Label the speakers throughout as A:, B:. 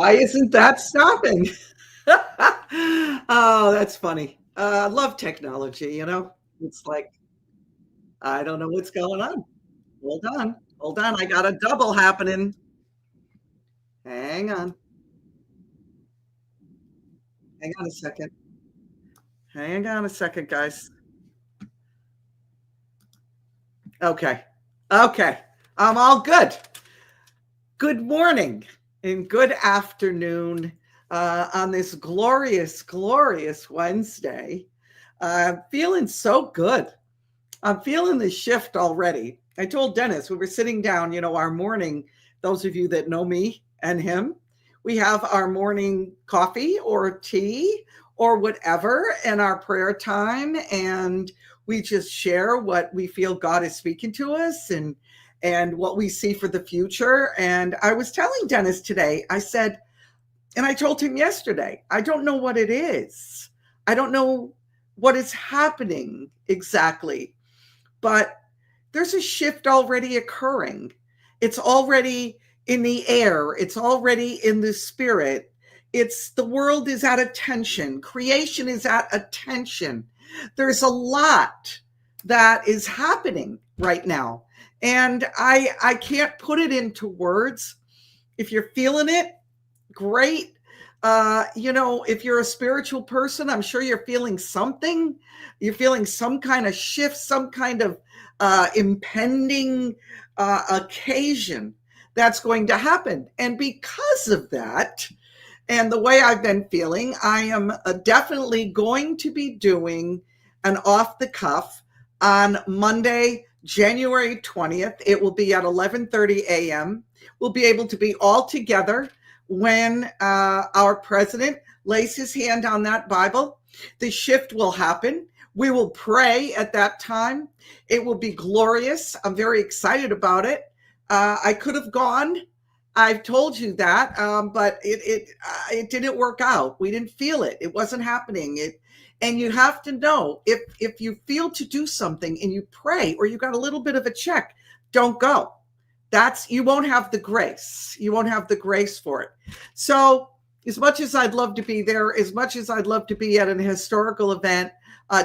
A: Why isn't that stopping? Oh, that's funny. I love technology, you know? It's like, I don't know what's going on. Hold on. Hold on. I got a double happening. Hang on. Hang on a second. Hang on a second, guys. Okay. Okay. I'm all good. Good morning and good afternoon on this glorious, glorious Wednesday. Feeling so good. I'm feeling the shift already. I told Dennis, we were sitting down, our morning, those of you that know me and him, we have our morning coffee or tea or whatever and our prayer time. And we just share what we feel God is speaking to us and what we see for the future. And I was telling Dennis today, I said, and I told him yesterday, I don't know what it is. I don't know what is happening exactly, but there's a shift already occurring. It's already in the air, it's already in the spirit. It's the world is at attention, creation is at attention. There's a lot that is happening right now. And I can't put it into words. If you're feeling it, great. If you're a spiritual person, I'm sure you're feeling something. You're feeling some kind of shift, some kind of impending occasion that's going to happen. And because of that, and the way I've been feeling, I am definitely going to be doing an off the cuff on Monday, January 20th. It will be at 11:30 a.m. We'll be able to be all together when our president lays his hand on that Bible. The shift will happen. We will pray at that time. It will be glorious. I'm very excited about it. I could have gone. I've told you that, but it didn't work out. We didn't feel it. It wasn't happening. And you have to know if you feel to do something and you pray or you got a little bit of a check, don't go. You won't have the grace. You won't have the grace for it. So as much as I'd love to be there, as much as I'd love to be at an historical event,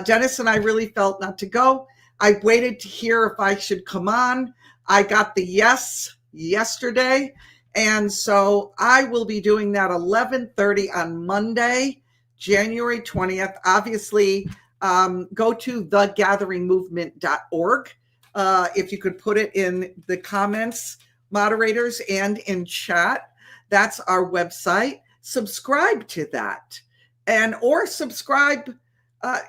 A: Dennis and I really felt not to go. I waited to hear if I should come on. I got the yes yesterday. And so I will be doing that 11:30 on Monday, January 20th. Obviously, go to thegatheringmovement.org. If you could put it in the comments, moderators, and in chat, that's our website. Subscribe to that or subscribe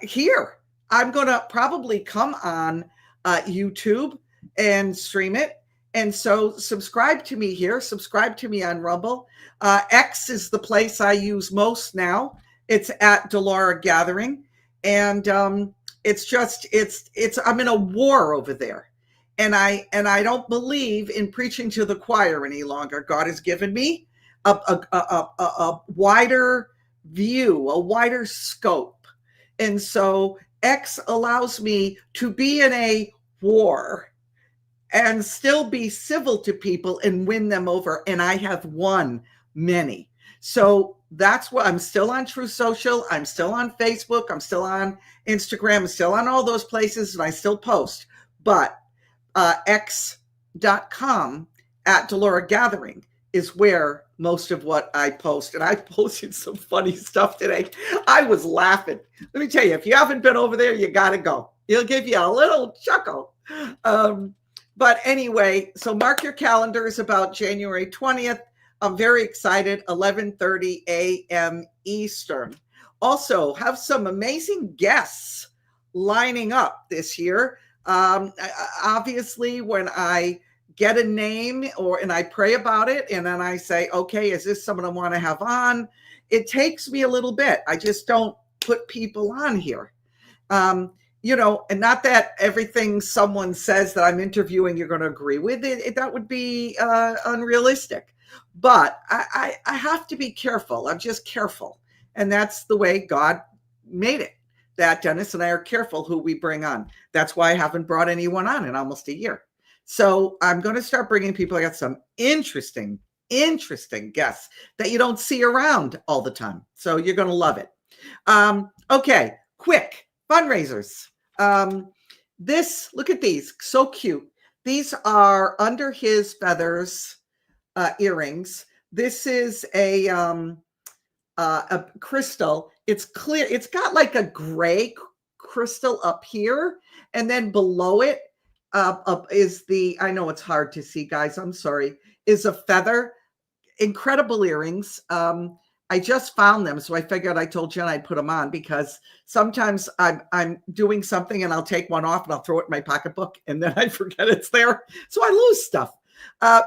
A: here. I'm going to probably come on YouTube and stream it. And so subscribe to me here, subscribe to me on Rumble. X is the place I use most now. It's at Delora Gathering. And I'm in a war over there. And I don't believe in preaching to the choir any longer. God has given me a wider view, a wider scope. And so X allows me to be in a war and still be civil to people and win them over. And I have won many. So that's what I'm still on True Social. I'm still on Facebook. I'm still on Instagram. I'm still on all those places and I still post. But x.com at Delora Gathering is where most of what I post. And I posted some funny stuff today. I was laughing. Let me tell you, if you haven't been over there, you got to go. It'll give you a little chuckle. But anyway, so mark your calendars about January 20th. I'm very excited, 11:30 a.m. Eastern. Also, have some amazing guests lining up this year. Obviously, when I get a name and I pray about it and then I say, okay, is this someone I want to have on? It takes me a little bit. I just don't put people on here. And not that everything someone says that I'm interviewing, you're going to agree with it. That would be unrealistic. But I have to be careful. I'm just careful. And that's the way God made it. That Dennis and I are careful who we bring on. That's why I haven't brought anyone on in almost a year. So I'm going to start bringing people. I got some interesting interesting guests that you don't see around all the time. So you're going to love it. Okay, quick fundraisers. Look at these, so cute. These are Under His Feathers earrings. This is a crystal. It's clear. It's got like a gray crystal up here, and then below it up is I know it's hard to see, guys, I'm sorry, is a feather. Incredible earrings. I just found them, so I figured I told Jen I'd put them on because sometimes I'm doing something and I'll take one off and I'll throw it in my pocketbook and then I forget it's there. So I lose stuff.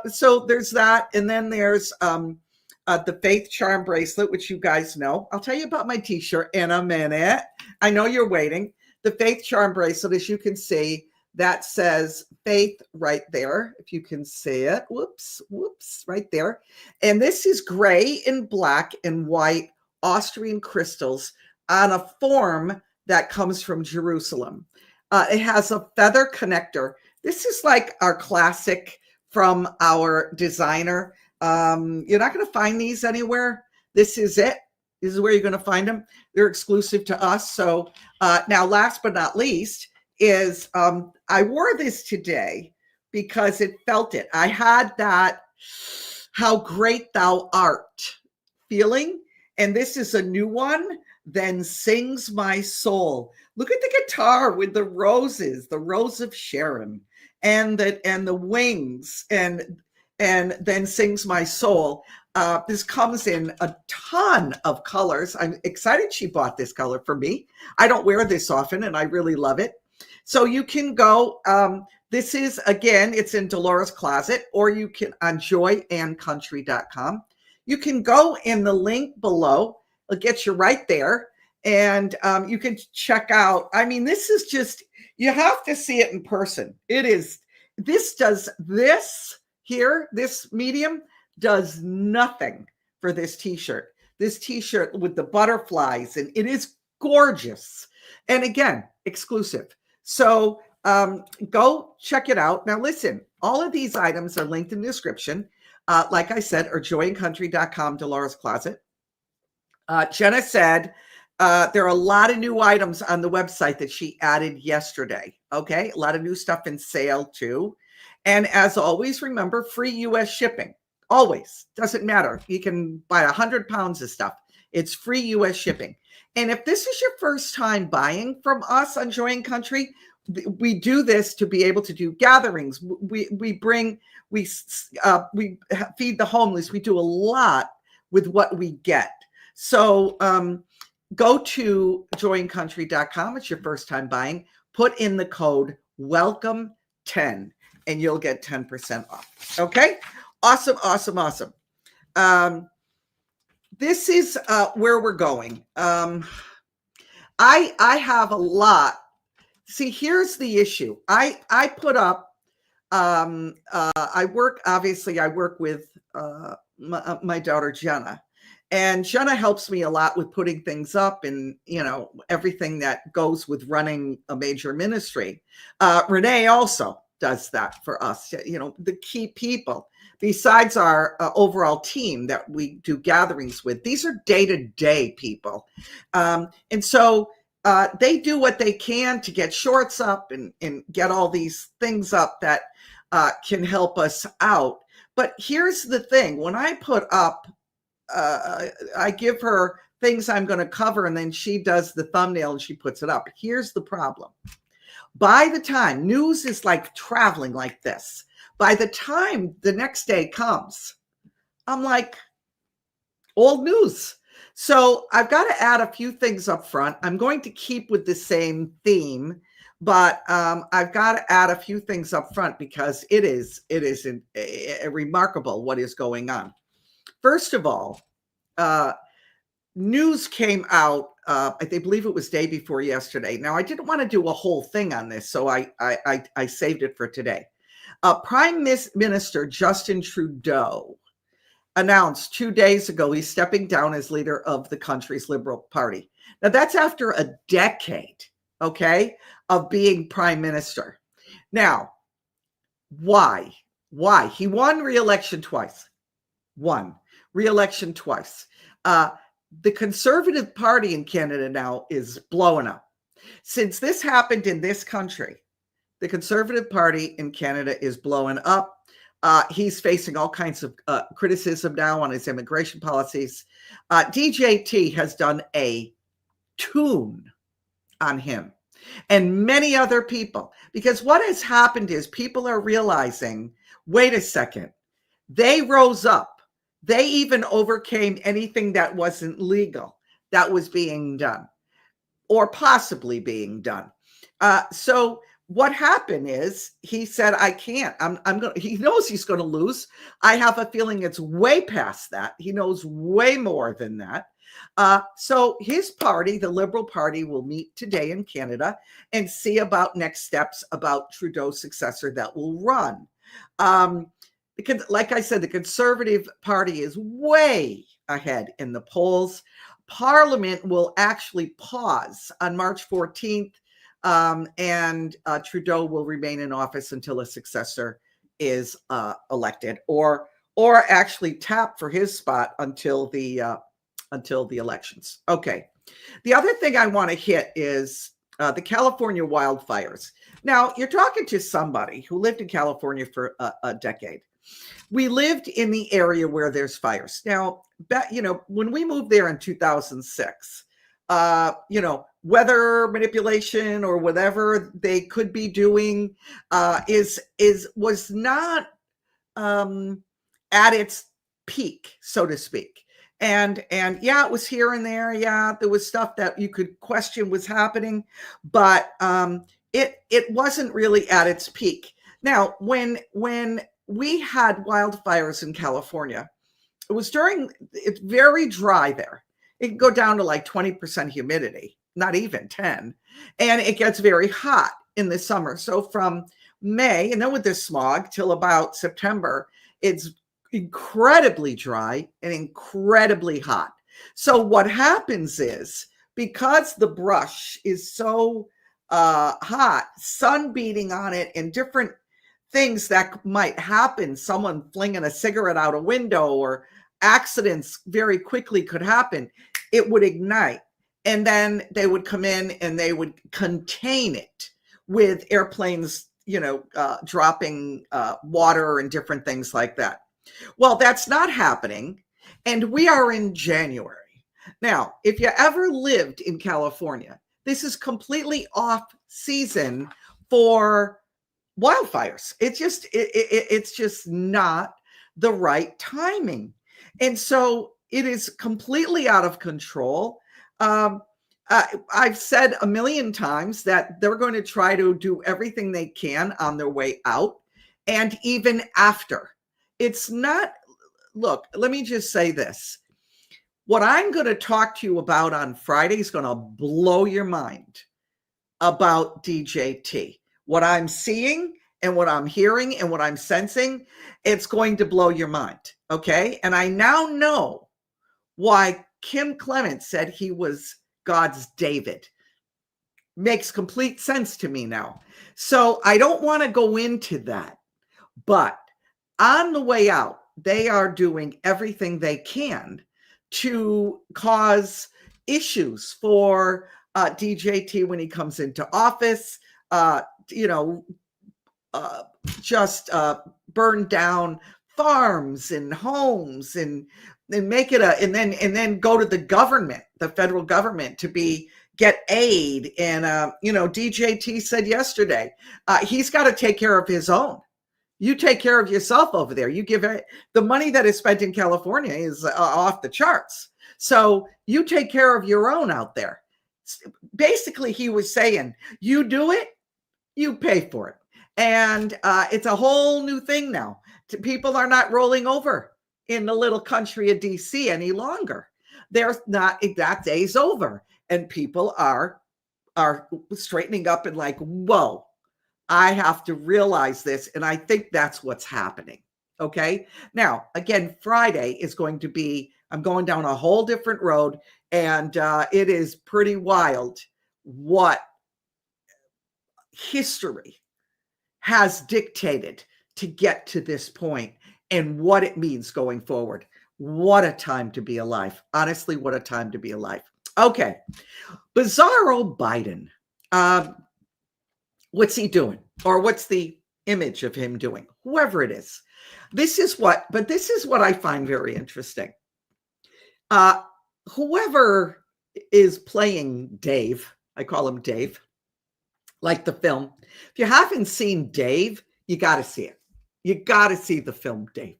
A: So there's that. And then there's the Faith Charm bracelet, which you guys know. I'll tell you about my t-shirt in a minute. I know you're waiting. The Faith Charm bracelet, as you can see, that says Faith right there, if you can see it. Whoops, right there. And this is gray and black and white Austrian crystals on a form that comes from Jerusalem. It has a feather connector. This is like our classic from our designer. You're not going to find these anywhere. This is it. This is where you're going to find them. They're exclusive to us. So now, last but not least, is I wore this today because it felt it. I had that "how great thou art" feeling, and this is a new one. Then sings my soul. Look at the guitar with the roses, the rose of Sharon, and the wings, and then sings my soul. This comes in a ton of colors. I'm excited she bought this color for me. I don't wear this often, and I really love it. So you can go, this is, again, it's in Delora's Closet, or you can on joyandcountry.com. You can go in the link below. It'll get you right there. And you can check out, I mean, this is just, you have to see it in person. It is, this medium does nothing for this t-shirt. This t-shirt with the butterflies, and it is gorgeous. And again, exclusive. So go check it out. Now, listen, all of these items are linked in the description. Like I said, or joyandcountry.com, Delora's Closet. Jenna said there are a lot of new items on the website that she added yesterday. Okay, a lot of new stuff in sale too. And as always, remember, free U.S. shipping. Always. Doesn't matter. You can buy 100 pounds of stuff. It's free U.S. shipping. And if this is your first time buying from us on Joy and Country, we do this to be able to do gatherings. We feed the homeless. We do a lot with what we get. So go to joyandcountry.com. It's your first time buying. Put in the code WELCOME10 and you'll get 10% off. Okay? Awesome, awesome, awesome. This is where we're going. I have a lot. See, here's the issue. I put up, I work with my daughter, Jenna. And Jenna helps me a lot with putting things up and, everything that goes with running a major ministry. Renee also does that for us, the key people. Besides our overall team that we do gatherings with, these are day-to-day people. And so they do what they can to get shorts up and get all these things up that can help us out. But here's the thing. When I put up, I give her things I'm going to cover, and then she does the thumbnail and she puts it up. Here's the problem. By the time news is like traveling like this, by the time the next day comes, I'm like, old news. So I've got to add a few things up front. I'm going to keep with the same theme, but I've got to add a few things up front because it is remarkable what is going on. First of all, news came out, I believe it was day before yesterday. Now, I didn't want to do a whole thing on this, so I saved it for today. Prime Minister Justin Trudeau announced 2 days ago he's stepping down as leader of the country's Liberal Party. Now, that's after a decade, okay, of being prime minister. Now, why? He won re-election twice. won, re-election twice. The Conservative Party in Canada now is blowing up. Since this happened in this country, the Conservative Party in Canada is blowing up. He's facing all kinds of criticism now on his immigration policies. DJT has done a tune on him and many other people, because what has happened is people are realizing, wait a second, they rose up. They even overcame anything that wasn't legal that was being done or possibly being done. So what happened is he said, I can't, I'm going to, he knows he's going to lose. I have a feeling it's way past that. He knows way more than that. So his party, the Liberal Party, will meet today in Canada and see about next steps about Trudeau's successor that will run. Because, like I said, the Conservative Party is way ahead in the polls. Parliament will actually pause on March 14th, and Trudeau will remain in office until a successor is elected, or actually tap for his spot until the elections. Okay. The other thing I want to hit is the California wildfires. Now, you're talking to somebody who lived in California for a decade. We lived in the area where there's fires. Now, when we moved there in 2006, weather manipulation or whatever they could be doing was not at its peak, so to speak. And yeah, it was here and there. Yeah, there was stuff that you could question was happening, but it wasn't really at its peak. Now, when we had wildfires in California, it's very dry there. It can go down to like 20% humidity, not even 10. And it gets very hot in the summer. So from May, and then with the smog till about September, it's incredibly dry and incredibly hot. So what happens is, because the brush is so hot, sun beating on it and different things that might happen, someone flinging a cigarette out a window or accidents very quickly could happen, it would ignite. And then they would come in and they would contain it with airplanes, dropping water and different things like that. Well, that's not happening. And we are in January. Now, if you ever lived in California, this is completely off season for wildfires. It's just not the right timing. And so it is completely out of control. I've said a million times that they're going to try to do everything they can on their way out. And even after, it's not, look, let me just say this. What I'm going to talk to you about on Friday is going to blow your mind about DJT. What I'm seeing and what I'm hearing and what I'm sensing, it's going to blow your mind. Okay. And I now know why Kim Clement said he was God's David. Makes complete sense to me now. So I don't want to go into that, but on the way out, they are doing everything they can to cause issues for DJT when he comes into office, just burn down farms and homes and make it and then go to the government, the federal government, to get aid. And DJT said yesterday, he's got to take care of his own. You take care of yourself over there. You give it, the money that is spent in California is off the charts. So you take care of your own out there. Basically, he was saying, you do it, you pay for it. And it's a whole new thing now. People are not rolling over in the little country of DC any longer. There's not, that day's over. And people are straightening up and like, whoa, I have to realize this. And I think that's what's happening. Okay. Now, again, Friday is going to be, I'm going down a whole different road, and it is pretty wild what history has dictated to get to this point and what it means going forward. What a time to be alive. Honestly, what a time to be alive. Okay. Bizarro Biden. What's he doing? Or what's the image of him doing? Whoever it is. This is what I find very interesting. Whoever is playing Dave, I call him Dave, like the film. If you haven't seen Dave, you got to see it. You got to see the film Dave.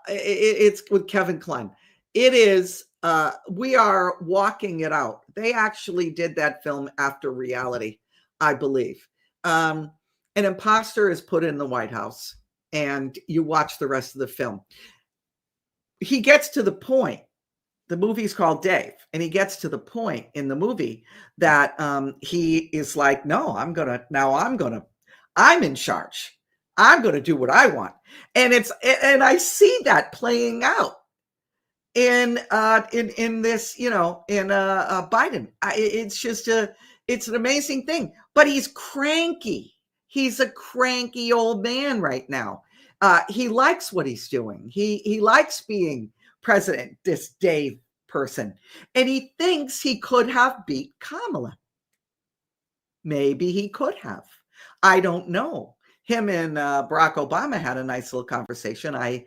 A: It's with Kevin Kline. It is, we are walking it out. They actually did that film after reality, I believe. An imposter is put in the White House, and you watch the rest of the film. He gets to the point. The movie's called Dave, and he gets to the point in the movie that he is like, no, I'm in charge. I'm going to do what I want. And I see that playing out in this, in Biden. It's an amazing thing, but he's cranky. He's a cranky old man right now. He likes what he's doing. He likes being president, this Dave person, and he thinks he could have beat Kamala. Maybe he could have. I don't know. Him and Barack Obama had a nice little conversation. I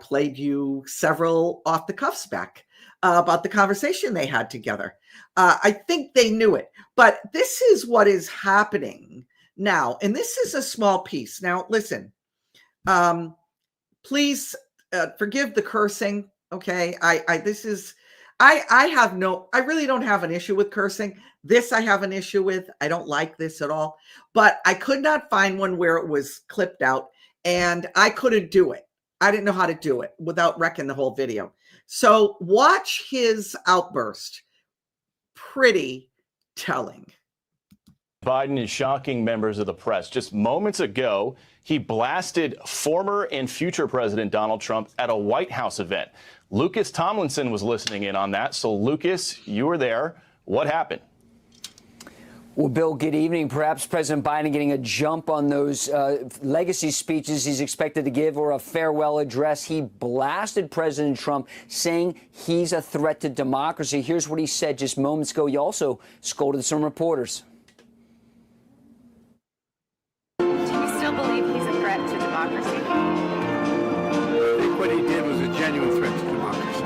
A: played you several off the cuffs back about the conversation they had together. I think they knew it, but this is what is happening now, and this is a small piece. Now, listen, please forgive the cursing. Okay, I really don't have an issue with cursing. This I have an issue with. I don't like this at all, but I could not find one where it was clipped out, and I couldn't do it. I didn't know how to do it without wrecking the whole video. So watch his outburst. Pretty telling.
B: Biden is shocking members of the press. Just moments ago, he blasted former and future President Donald Trump at a White House event. Lucas Tomlinson was listening in on that. So, Lucas, you were there. What happened?
C: Well, Bill, good evening. Perhaps President Biden getting a jump on those legacy speeches he's expected to give, or a farewell address. He blasted President Trump, saying he's a threat to democracy. Here's what he said just moments ago. He also scolded some reporters.
D: Do you still believe he's a threat to democracy?
E: I think what he did was a genuine threat to democracy.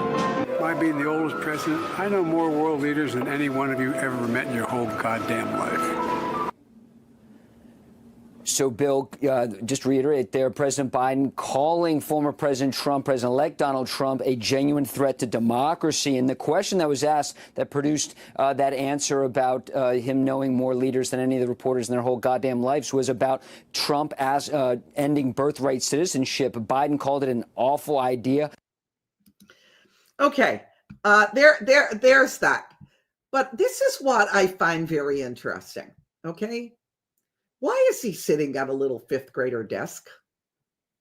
E: My being the oldest president, I know more world leaders than any one of you ever met in your whole goddamn life.
C: So, Bill, just to reiterate there, President Biden calling former President Trump, President-elect Donald Trump, a genuine threat to democracy. And the question that was asked that produced that answer about him knowing more leaders than any of the reporters in their whole goddamn lives was about Trump as ending birthright citizenship. Biden called it an awful idea.
A: Okay, there's that. But this is what I find very interesting, okay? Why is he sitting at a little fifth grader desk?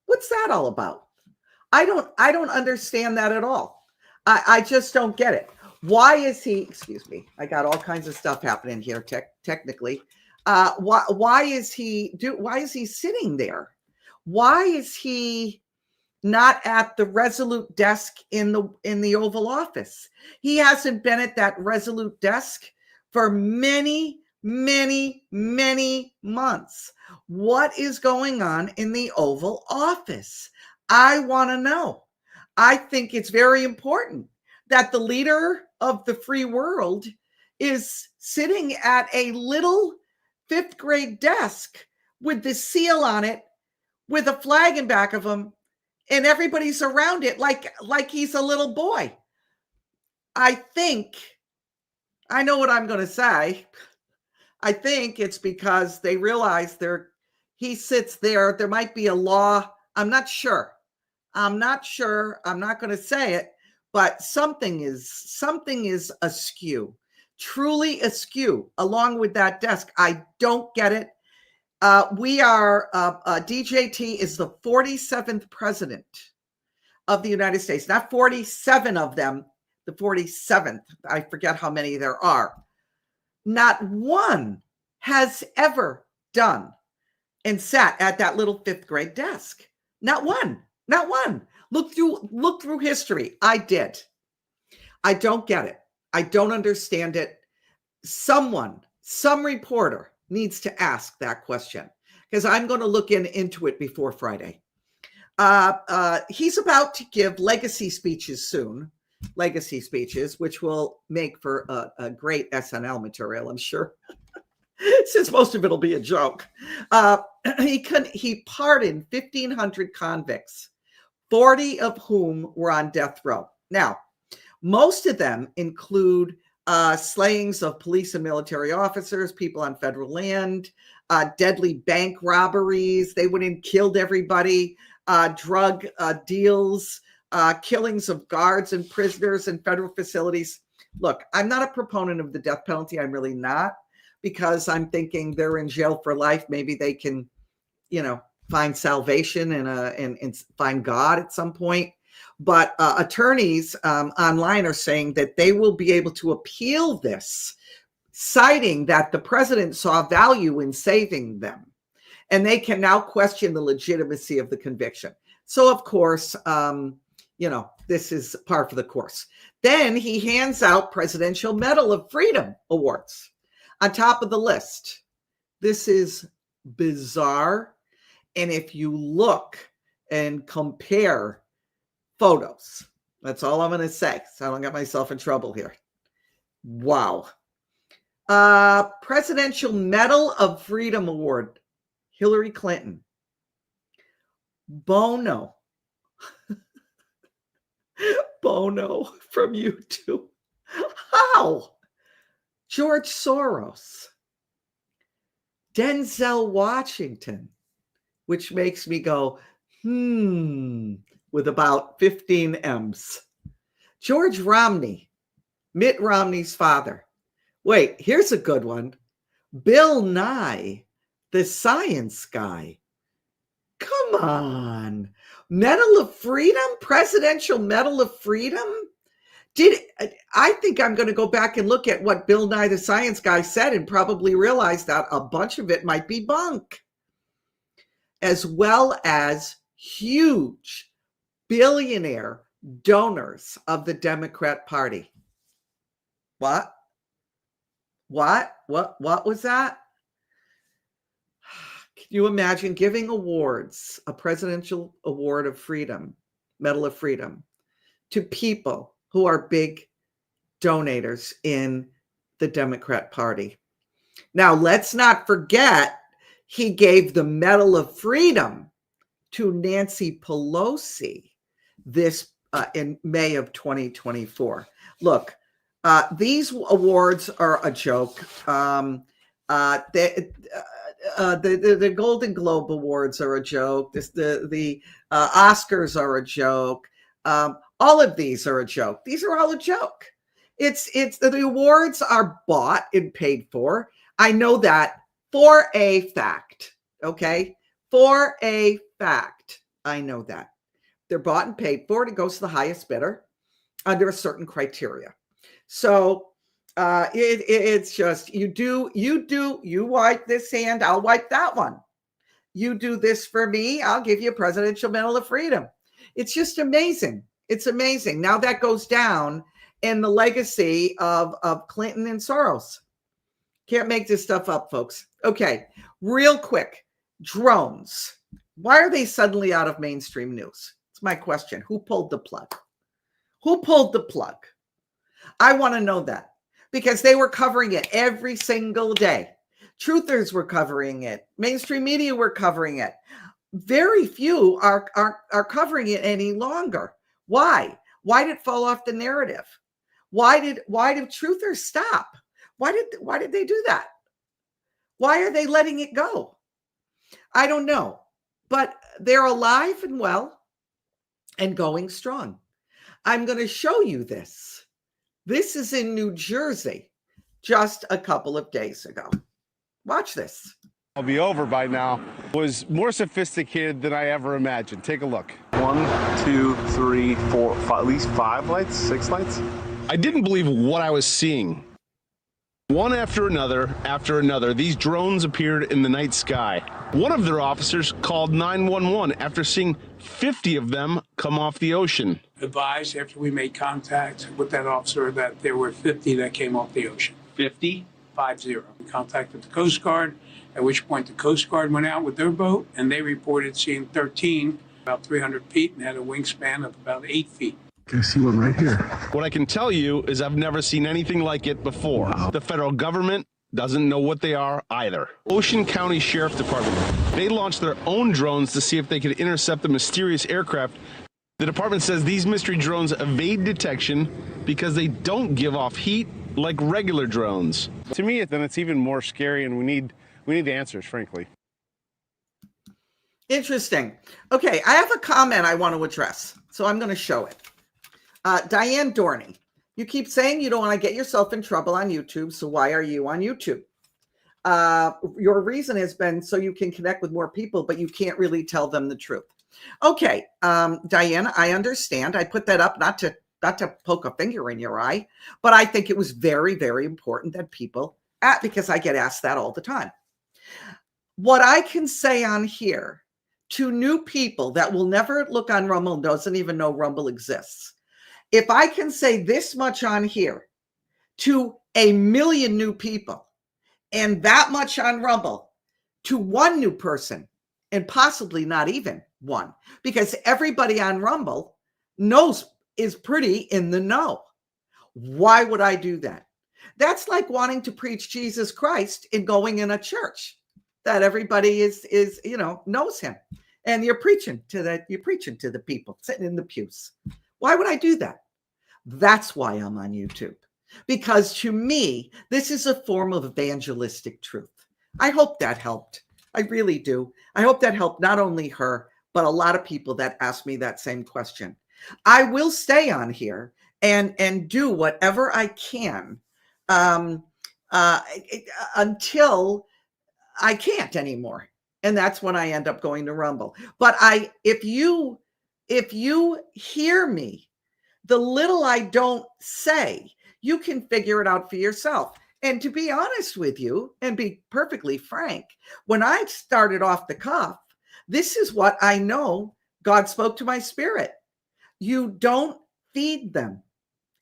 A: What's that all about? I don't understand that at all. I just don't get it. Why is he, excuse me, I got all kinds of stuff happening here technically. Why is he sitting there? Why is he not at the Resolute desk in the Oval Office? He hasn't been at that Resolute desk for many, many, many months. What is going on in the Oval Office? I want to know. I think it's very important that the leader of the free world is sitting at a little fifth grade desk with the seal on it, with a flag in back of him, and everybody's around it like he's a little boy. I know what I'm going to say. I think it's because they realize he sits there. There might be a law. I'm not sure. I'm not going to say it, but something is askew, truly askew along with that desk. I don't get it. DJT is the 47th president of the United States, not 47 of them, the 47th. I forget how many there are. Not one has ever done and sat at that little fifth grade desk. Not one. Look through history. I did. I don't get it. I don't understand it. Some reporter needs to ask that question, because I'm going to look into it before Friday. He's about to give legacy speeches soon. Legacy speeches, which will make for a great SNL material, I'm sure, since most of it will be a joke. He pardoned 1,500 convicts, 40 of whom were on death row. Now, most of them include slayings of police and military officers, people on federal land, deadly bank robberies. They went and killed everybody, drug deals, killings of guards and prisoners in federal facilities. Look, I'm not a proponent of the death penalty. I'm really not, because I'm thinking they're in jail for life. Maybe they can, find salvation and find God at some point. But attorneys online are saying that they will be able to appeal this, citing that the president saw value in saving them, and they can now question the legitimacy of the conviction. So, of course, this is par for the course. Then he hands out Presidential Medal of Freedom awards on top of the list. This is bizarre. And if you look and compare photos, that's all I'm going to say, so I don't get myself in trouble here. Wow. Presidential Medal of Freedom Award, Hillary Clinton. Bono. Bono from YouTube. How? George Soros. Denzel Washington, which makes me go, with about 15 M's. George Romney, Mitt Romney's father. Wait, here's a good one. Bill Nye, the science guy. Come on. Medal of Freedom? Presidential Medal of Freedom? I think I'm going to go back and look at what Bill Nye, the science guy, said and probably realize that a bunch of it might be bunk, as well as huge billionaire donors of the Democrat Party. What was that? Can you imagine giving awards, a presidential award of freedom, Medal of Freedom, to people who are big donators in the Democrat Party? Now, let's not forget, he gave the Medal of Freedom to Nancy Pelosi in May of 2024. Look, these awards are a joke. The Golden Globe Awards are a joke. The Oscars are a joke. All of these are a joke. These are all a joke. It's the awards are bought and paid for. I know that for a fact. Okay, for a fact, I know that they're bought and paid for. It goes to the highest bidder under a certain criteria. So it's just you wipe this hand, I'll wipe that one. You do this for me, I'll give you a Presidential Medal of Freedom. It's just amazing. It's amazing. Now that goes down in the legacy of Clinton and Soros. Can't make this stuff up, folks. Okay, real quick. Drones. Why are they suddenly out of mainstream news? It's my question. Who pulled the plug? Who pulled the plug? I want to know that, because they were covering it every single day. Truthers were covering it. Mainstream media were covering it. Very few are covering it any longer. Why? Why did it fall off the narrative? Why did truthers stop? Why did they do that? Why are they letting it go? I don't know, but they're alive and well and going strong. I'm going to show you this. This is in New Jersey just a couple of days ago. Watch this.
F: I'll be over by now. Was more sophisticated than I ever imagined. Take a look.
G: 1, 2, 3, 4, 5, at least 5 lights, 6 lights.
F: I didn't believe what I was seeing. One after another, these drones appeared in the night sky. One of their officers called 911 after seeing 50 of them come off the ocean.
E: Advised after we made contact with that officer that there were 50 that came off the ocean.
F: 50?
E: 50. We contacted the Coast Guard, at which point the Coast Guard went out with their boat and they reported seeing 13 about 300 feet and had a wingspan of about 8 feet.
F: I see one right here. What I can tell you is I've never seen anything like it before. Wow. The federal government doesn't know what they are either. Ocean County Sheriff Department, they launched their own drones to see if they could intercept the mysterious aircraft. The department says these mystery drones evade detection because they don't give off heat like regular drones.
G: To me, then it's even more scary, and we need the answers, frankly.
A: Interesting. Okay, I have a comment I want to address, so I'm going to show it. Diane Dorney, you keep saying you don't want to get yourself in trouble on YouTube, so why are you on YouTube? Your reason has been so you can connect with more people, but you can't really tell them the truth. Okay, Diane, I understand. I put that up not to poke a finger in your eye, but I think it was very, very important that people, because I get asked that all the time. What I can say on here to new people that will never look on Rumble and doesn't even know Rumble exists, if I can say this much on here to 1 million new people and that much on Rumble to one new person, and possibly not even one, because everybody on Rumble is pretty in the know. Why would I do that? That's like wanting to preach Jesus Christ and going in a church that everybody is knows him, and you're preaching to the people sitting in the pews. Why would I do that? That's why I'm on YouTube, because to me, this is a form of evangelistic truth. I hope that helped. I really do. I hope that helped not only her, but a lot of people that ask me that same question. I will stay on here and do whatever I can until I can't anymore. And that's when I end up going to Rumble. But if you hear me, the little I don't say, you can figure it out for yourself. And to be honest with you and be perfectly frank, when I started off the cuff, this is what I know God spoke to my spirit. You don't feed them.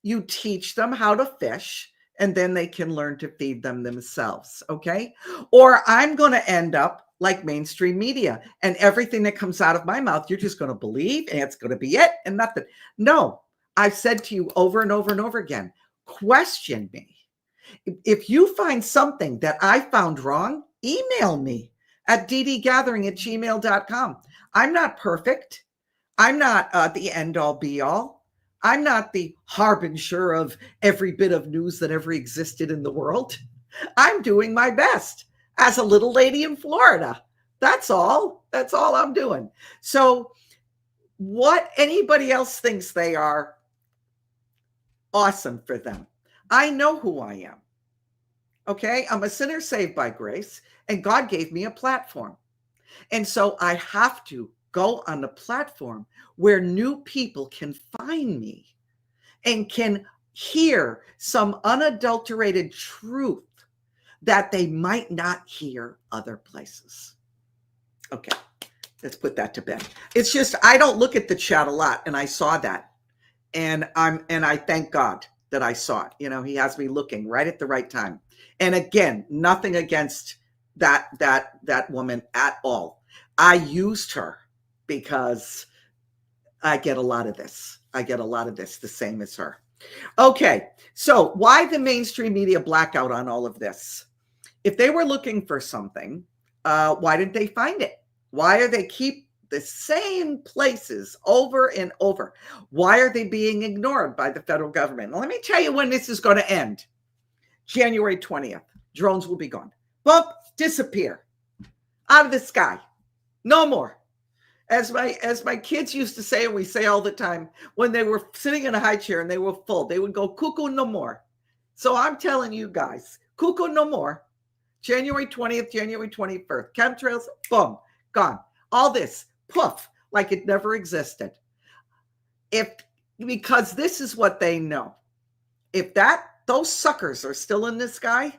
A: You teach them how to fish, and then they can learn to feed them themselves, okay? Or I'm going to end up like mainstream media, and everything that comes out of my mouth, you're just going to believe, and it's going to be it and nothing. No, I've said to you over and over and over again, question me. If you find something that I found wrong, email me at ddgathering@gmail.com. I'm not perfect. I'm not the end-all be-all. I'm not the harbinger of every bit of news that ever existed in the world. I'm doing my best as a little lady in Florida. That's all. That's all I'm doing. So what anybody else thinks they are, awesome for them. I know who I am. Okay? I'm a sinner saved by grace, and God gave me a platform. And so I have to go on the platform where new people can find me and can hear some unadulterated truth that they might not hear other places. Okay, let's put that to bed. It's just, I don't look at the chat a lot, and I saw that. And I thank God that I saw it. You know, he has me looking right at the right time. And again, nothing against that woman at all. I used her because I get a lot of this. The same as her. Okay, so why the mainstream media blackout on all of this? If they were looking for something, why did they find it? Why are they keep the same places over and over? Why are they being ignored by the federal government? Let me tell you when this is going to end. January 20th. Drones will be gone. Bump, disappear. Out of the sky. No more. As my kids used to say, and we say all the time, when they were sitting in a high chair and they were full, they would go, cuckoo, no more. So I'm telling you guys, cuckoo, no more. January 20th, January 21st. Chemtrails, boom, gone. All this, poof, like it never existed. Because this is what they know. If those suckers are still in the sky,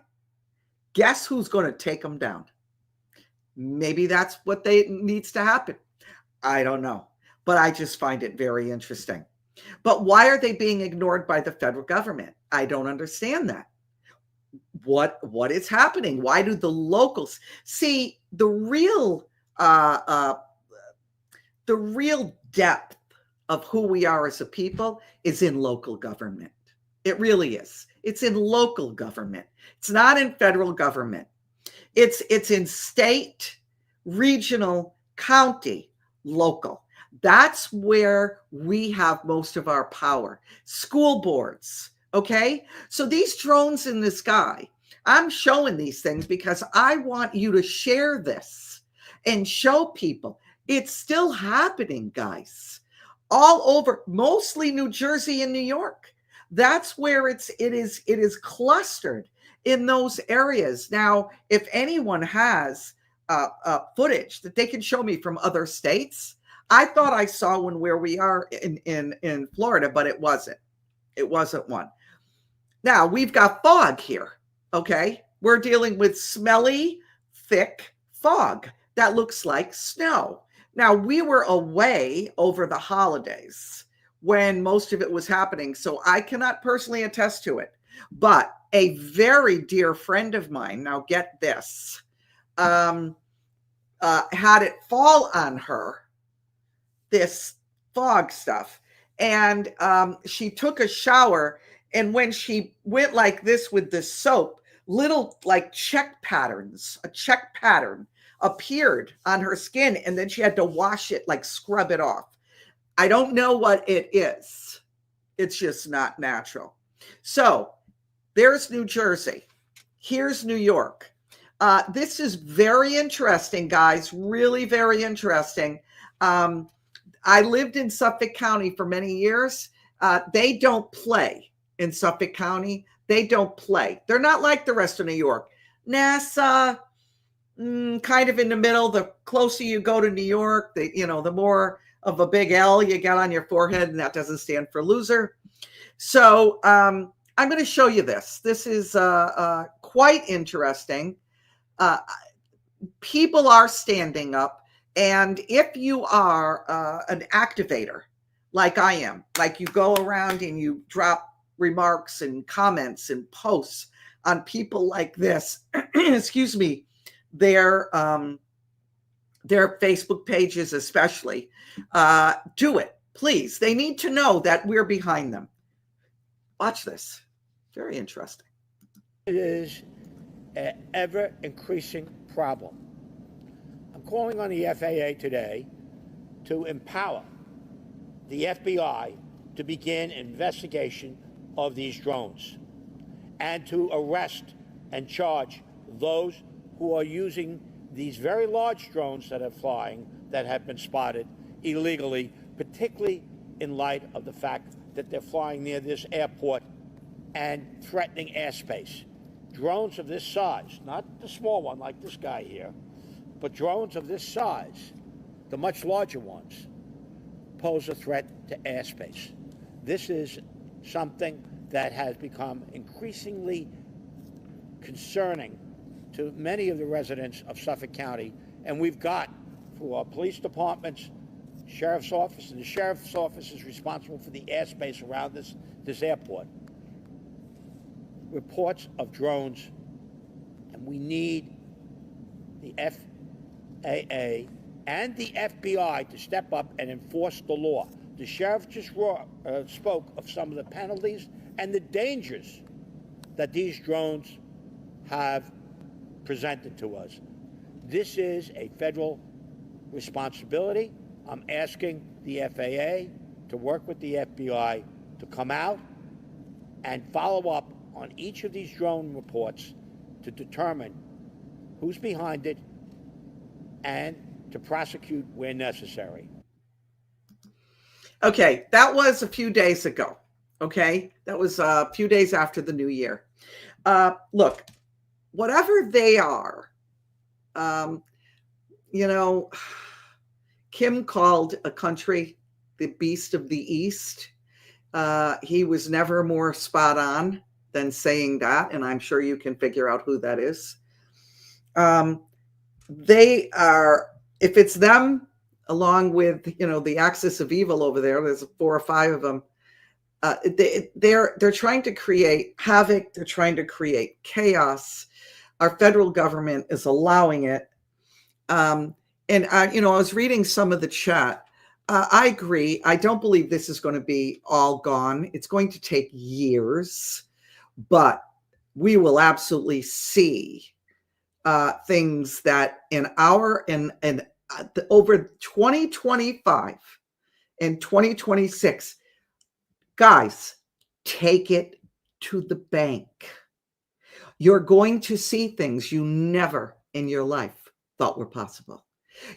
A: guess who's going to take them down? Maybe that's what needs to happen. I don't know. but I just find it very interesting. But why are they being ignored by the federal government? I don't understand that. What is happening? Why do the locals see the real depth of who we are as a people is in local government. It really is. It's in local government. It's not in federal government. It's in state, regional, county, local. That's where we have most of our power. School boards, okay? So these drones in the sky, I'm showing these things because I want you to share this and show people it's still happening, guys, all over, mostly New Jersey and New York. That's where it is clustered in those areas. Now, if anyone has footage that they can show me from other states, I thought I saw one where we are in Florida, but it wasn't. It wasn't one. Now, we've got fog here, okay? We're dealing with smelly, thick fog that looks like snow. Now, we were away over the holidays when most of it was happening, so I cannot personally attest to it. But a very dear friend of mine, now get this, had it fall on her, this fog stuff, and she took a shower, and when she went like this with the soap, little like check patterns, a check pattern appeared on her skin, and then she had to wash it, like scrub it off. I don't know what it is. It's just not natural. So there's New Jersey. Here's New York. This is very interesting, guys, really very interesting. I lived in Suffolk County for many years. They don't play in Suffolk County. They don't play. They're not like the rest of New York. NASA, kind of in the middle. The closer you go to New York, the more of a big L you get on your forehead, and that doesn't stand for loser. So I'm going to show you this. This is quite interesting. People are standing up. And if you are an activator, like I am, like you go around and you drop remarks and comments and posts on people like this, excuse me, their Facebook pages especially, do it, please. They need to know that we're behind them. Watch this. Very interesting.
H: It is an ever-increasing problem. I'm calling on the FAA today to empower the FBI to begin investigation of these drones and to arrest and charge those who are using these very large drones that are flying, that have been spotted illegally, particularly in light of the fact that they're flying near this airport and threatening airspace. Drones of this size, not the small one like this guy here, but drones of this size, the much larger ones, pose a threat to airspace. This is something that has become increasingly concerning to many of the residents of Suffolk County, and we've got, through our police departments, sheriff's office, and the sheriff's office is responsible for the airspace around this airport, reports of drones, and we need the FAA and the FBI to step up and enforce the law. The sheriff just spoke of some of the penalties and the dangers that these drones have presented to us. This is a federal responsibility. I'm asking the FAA to work with the FBI to come out and follow up on each of these drone reports to determine who's behind it and to prosecute where necessary.
A: Okay, that was a few days ago. Okay, that was a few days after the new year. Look, whatever they are, Kim called a country the beast of the East. He was never more spot on than saying that, and I'm sure you can figure out who that is. They are, if it's them along with, the axis of evil over there. There's 4 or 5 of them. They're trying to create havoc. They're trying to create chaos. Our federal government is allowing it. And I was reading some of the chat. I agree. I don't believe this is going to be all gone. It's going to take years, but we will absolutely see things that over 2025 and 2026, guys, take it to the bank. You're going to see things you never in your life thought were possible.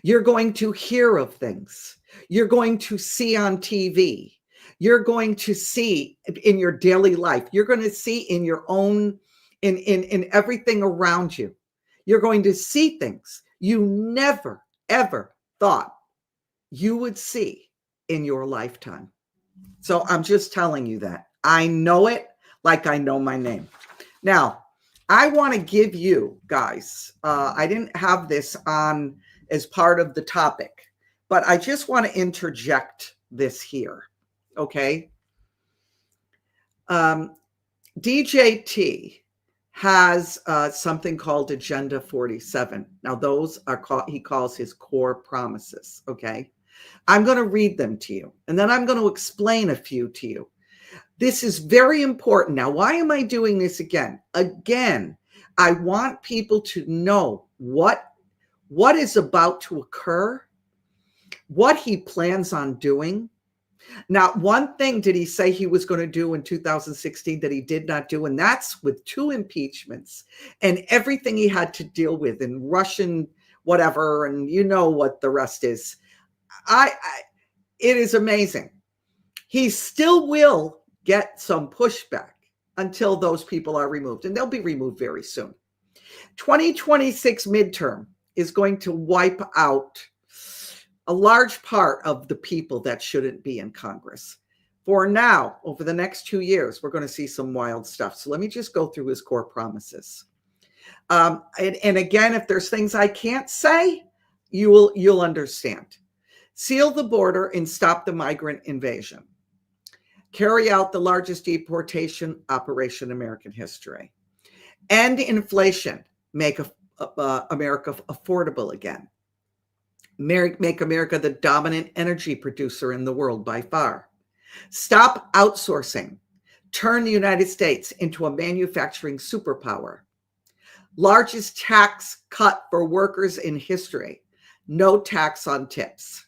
A: You're going to hear of things. You're going to see on TV. You're going to see in your daily life. You're going to see in your own, in everything around you. You're going to see things you never, ever thought you would see in your lifetime. So I'm just telling you that. I know it like I know my name. Now, I want to give you guys, I didn't have this on as part of the topic, but I just want to interject this here, okay? DJT has something called Agenda 47. Now, those are he calls his core promises, okay? I'm going to read them to you, and then I'm going to explain a few to you. This is very important. Now, why am I doing this again? Again, I want people to know what is about to occur, what he plans on doing. Now, one thing did he say he was going to do in 2016 that he did not do, and that's with 2 impeachments and everything he had to deal with in Russian whatever, and you know what the rest is. It is amazing. He still will get some pushback until those people are removed, and they'll be removed very soon. 2026 midterm is going to wipe out a large part of the people that shouldn't be in Congress. For now, over the next 2 years, we're going to see some wild stuff. So let me just go through his core promises. And again, if there's things I can't say, you'll understand. Seal the border and stop the migrant invasion. Carry out the largest deportation operation in American history. End inflation. Make America affordable again. Make America the dominant energy producer in the world by far. Stop outsourcing. Turn the United States into a manufacturing superpower. Largest tax cut for workers in history. No tax on tips.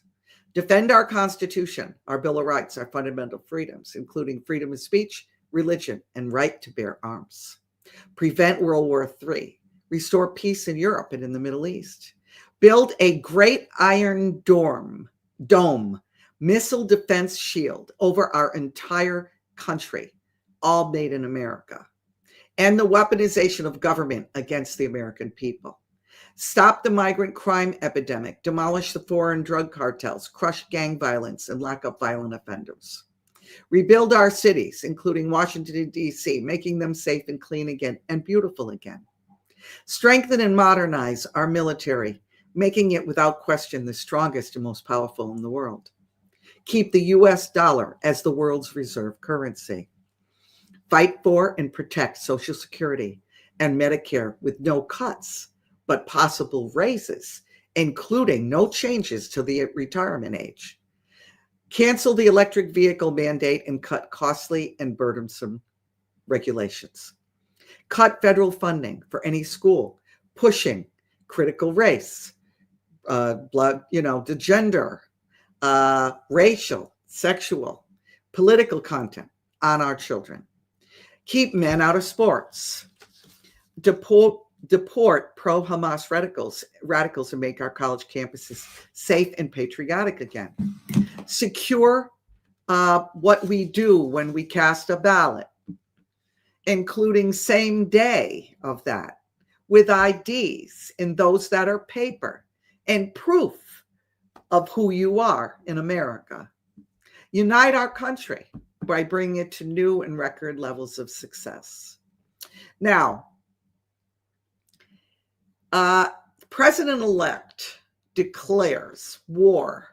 A: Defend our Constitution, our Bill of Rights, our fundamental freedoms, including freedom of speech, religion, and right to bear arms. Prevent World War III. Restore peace in Europe and in the Middle East. Build a great iron dome, missile defense shield over our entire country, all made in America. End the weaponization of government against the American people. Stop the migrant crime epidemic, demolish the foreign drug cartels, crush gang violence, and lock up violent offenders. Rebuild our cities, including Washington, D.C., making them safe and clean again and beautiful again. Strengthen and modernize our military, making it without question the strongest and most powerful in the world. Keep the U.S. dollar as the world's reserve currency. Fight for and protect Social Security and Medicare with no cuts, but possible raises, including no changes to the retirement age. Cancel the electric vehicle mandate and cut costly and burdensome regulations. Cut federal funding for any school pushing critical race, the gender, racial, sexual, political content on our children. Keep men out of sports. Deport pro-Hamas radicals and make our college campuses safe and patriotic again. Secure what we do when we cast a ballot, including same day of that, with IDs and those that are paper and proof of who you are in America. Unite our country by bringing it to new and record levels of success. Now, President-elect declares war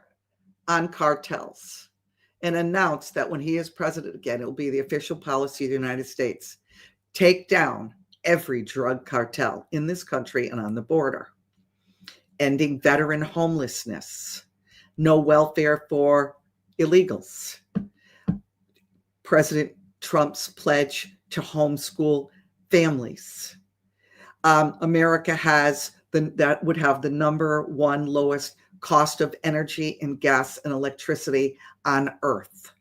A: on cartels and announced that when he is president again, it will be the official policy of the United States. Take down every drug cartel in this country and on the border. Ending veteran homelessness. No welfare for illegals. President Trump's pledge to homeschool families. America has that would have the number one lowest cost of energy and gas and electricity on earth.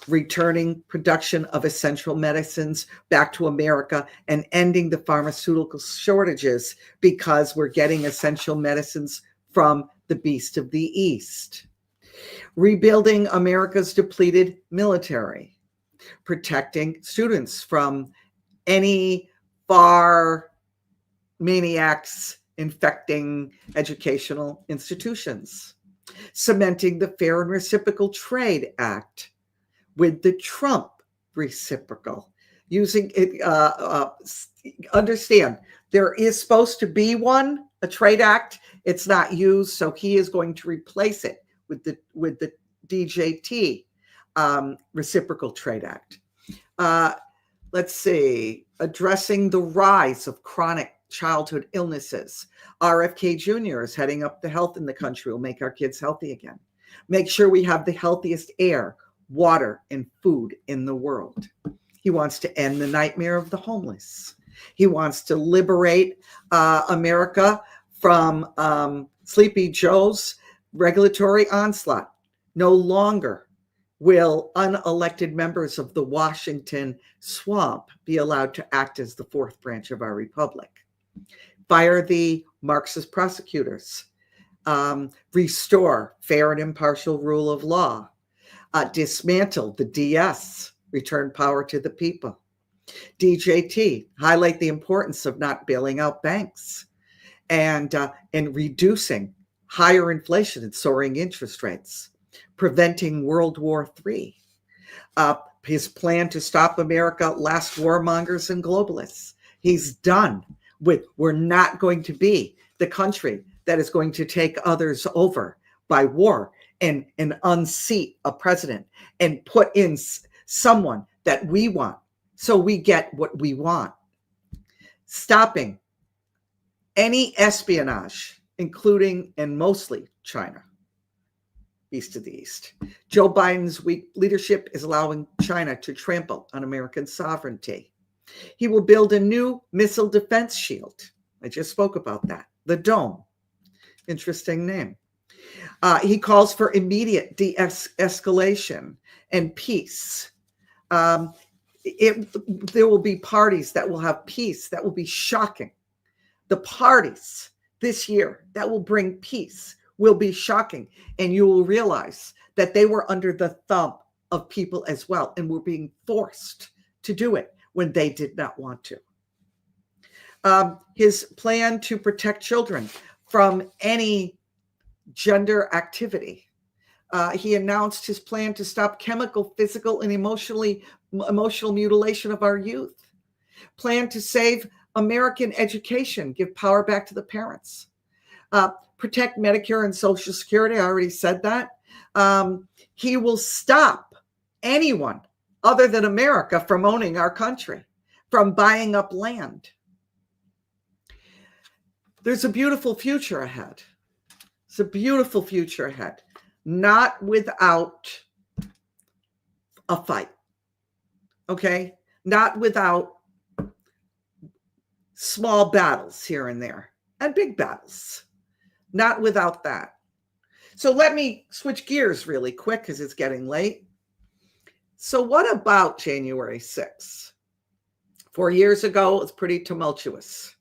A: Returning production of essential medicines back to America and ending the pharmaceutical shortages because we're getting essential medicines from the beast of the East. Rebuilding America's depleted military. Protecting students from any far maniacs infecting educational institutions. Cementing the Fair and Reciprocal Trade Act with the Trump reciprocal. Using it, understand, there is supposed to be a trade act. It's not used, so he is going to replace it with the DJT reciprocal trade act. Let's see, addressing the rise of chronic childhood illnesses. RFK Jr. is heading up the health in the country. Will make our kids healthy again. Make sure we have the healthiest air, water, and food in the world. He wants to end the nightmare of the homeless. He wants to liberate America from Sleepy Joe's regulatory onslaught. No longer will unelected members of the Washington swamp be allowed to act as the fourth branch of our republic. Fire the Marxist prosecutors. Restore fair and impartial rule of law. Dismantle the DS. Return power to the people. DJT. Highlight the importance of not bailing out banks and reducing higher inflation and soaring interest rates. Preventing World War III. His plan to stop America, last warmongers and globalists. He's done with, we're not going to be the country that is going to take others over by war and unseat a president and put in someone that we want so we get what we want. Stopping any espionage, including and mostly China. East to the East. Joe Biden's weak leadership is allowing China to trample on American sovereignty. He will build a new missile defense shield. I just spoke about that. The Dome. Interesting name. He calls for immediate de-escalation and peace. There will be parties that will have peace that will be shocking. The parties this year that will bring peace will be shocking, and you will realize that they were under the thumb of people as well and were being forced to do it when they did not want to. His plan to protect children from any gender activity. He announced his plan to stop chemical, physical, and emotional mutilation of our youth. Plan to save American education, give power back to the parents. Protect Medicare and Social Security. I already said that. He will stop anyone other than America from owning our country, from buying up land. There's a beautiful future ahead. It's a beautiful future ahead, not without a fight, okay? Not without small battles here and there and big battles. Not without that. So let me switch gears really quick because it's getting late. So what about January 6th? 4 years ago, it was pretty tumultuous.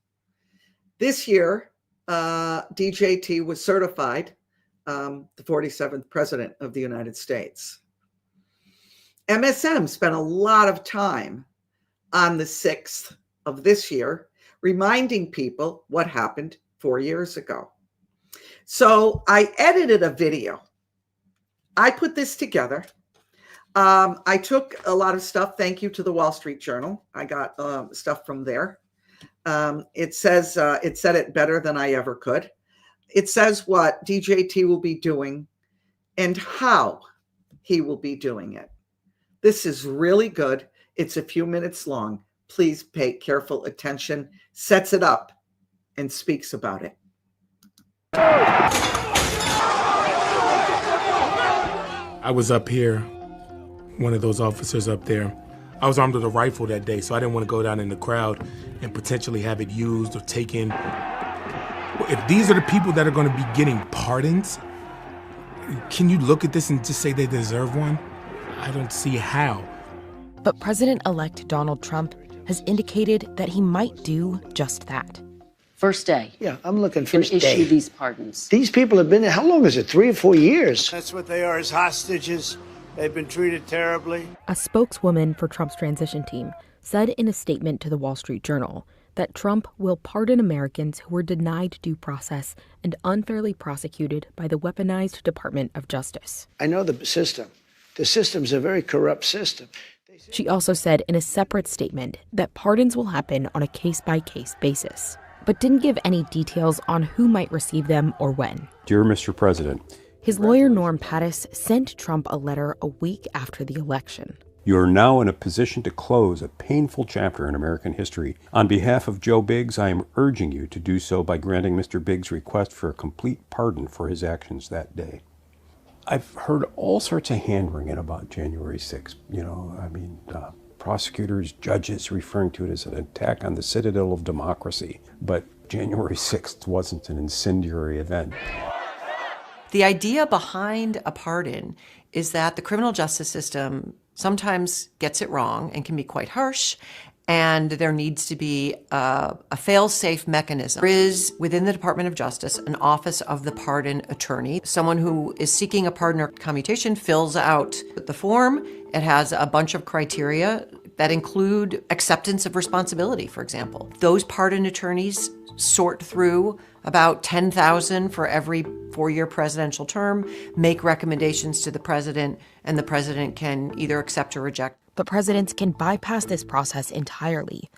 A: This year, DJT was certified the 47th president of the United States. MSM spent a lot of time on the 6th of this year, reminding people what happened 4 years ago. So I edited a video. I put this together. I took a lot of stuff. Thank you to the Wall Street Journal. I got stuff from there. It says, it said it better than I ever could. It says what DJT will be doing and how he will be doing it. This is really good. It's a few minutes long. Please pay careful attention. Sets it up and speaks about it.
I: I was up here, one of those officers up there. I was armed with a rifle that day, so I didn't want to go down in the crowd and potentially have it used or taken. If these are the people that are going to be getting pardons, can you look at this and just say they deserve one? I don't see how.
J: But President-elect Donald Trump has indicated that he might do just that.
K: First day.
L: Yeah, I'm looking first day.
K: Issue these pardons.
L: These people have been there, how long is it, 3 or 4 years?
H: That's what they are, as hostages. They've been treated terribly.
J: A spokeswoman for Trump's transition team said in a statement to the Wall Street Journal that Trump will pardon Americans who were denied due process and unfairly prosecuted by the weaponized Department of Justice.
L: I know the system. The system's a very corrupt system.
J: She also said in a separate statement that pardons will happen on a case-by-case basis, but didn't give any details on who might receive them or when.
M: Dear Mr. President,
J: his lawyer Norm Pattis sent Trump a letter a week after the election.
M: You are now in a position to close a painful chapter in American history. On behalf of Joe Biggs, I am urging you to do so by granting Mr. Biggs' request for a complete pardon for his actions that day. I've heard all sorts of hand-wringing about January 6th. Prosecutors, judges referring to it as an attack on the citadel of democracy. But January 6th wasn't an incendiary event.
N: The idea behind a pardon is that the criminal justice system sometimes gets it wrong and can be quite harsh, and there needs to be a fail-safe mechanism. There is, within the Department of Justice, an Office of the Pardon Attorney. Someone who is seeking a pardon or commutation fills out the form. It has a bunch of criteria that include acceptance of responsibility, for example. Those pardon attorneys sort through about 10,000 for every 4-year presidential term, make recommendations to the president, and the president can either accept or reject.
J: But presidents can bypass this process entirely,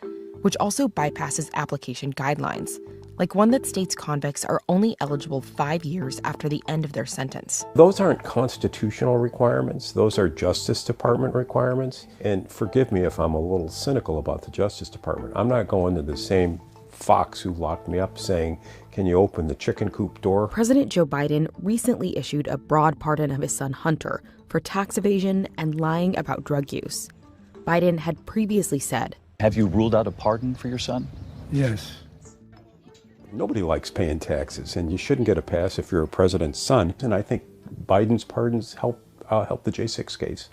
J: which also bypasses application guidelines, like one that states convicts are only eligible 5 years after the end of their sentence.
M: Those aren't constitutional requirements. Those are Justice Department requirements. And forgive me if I'm a little cynical about the Justice Department. I'm not going to the same fox who locked me up saying, can you open the chicken coop door?
J: President Joe Biden recently issued a broad pardon of his son Hunter for tax evasion and lying about drug use. Biden had previously said,
O: have you ruled out a pardon for your son?
E: Yes.
M: Nobody likes paying taxes, and you shouldn't get a pass if you're a president's son. And I think Biden's pardons help the J6 case.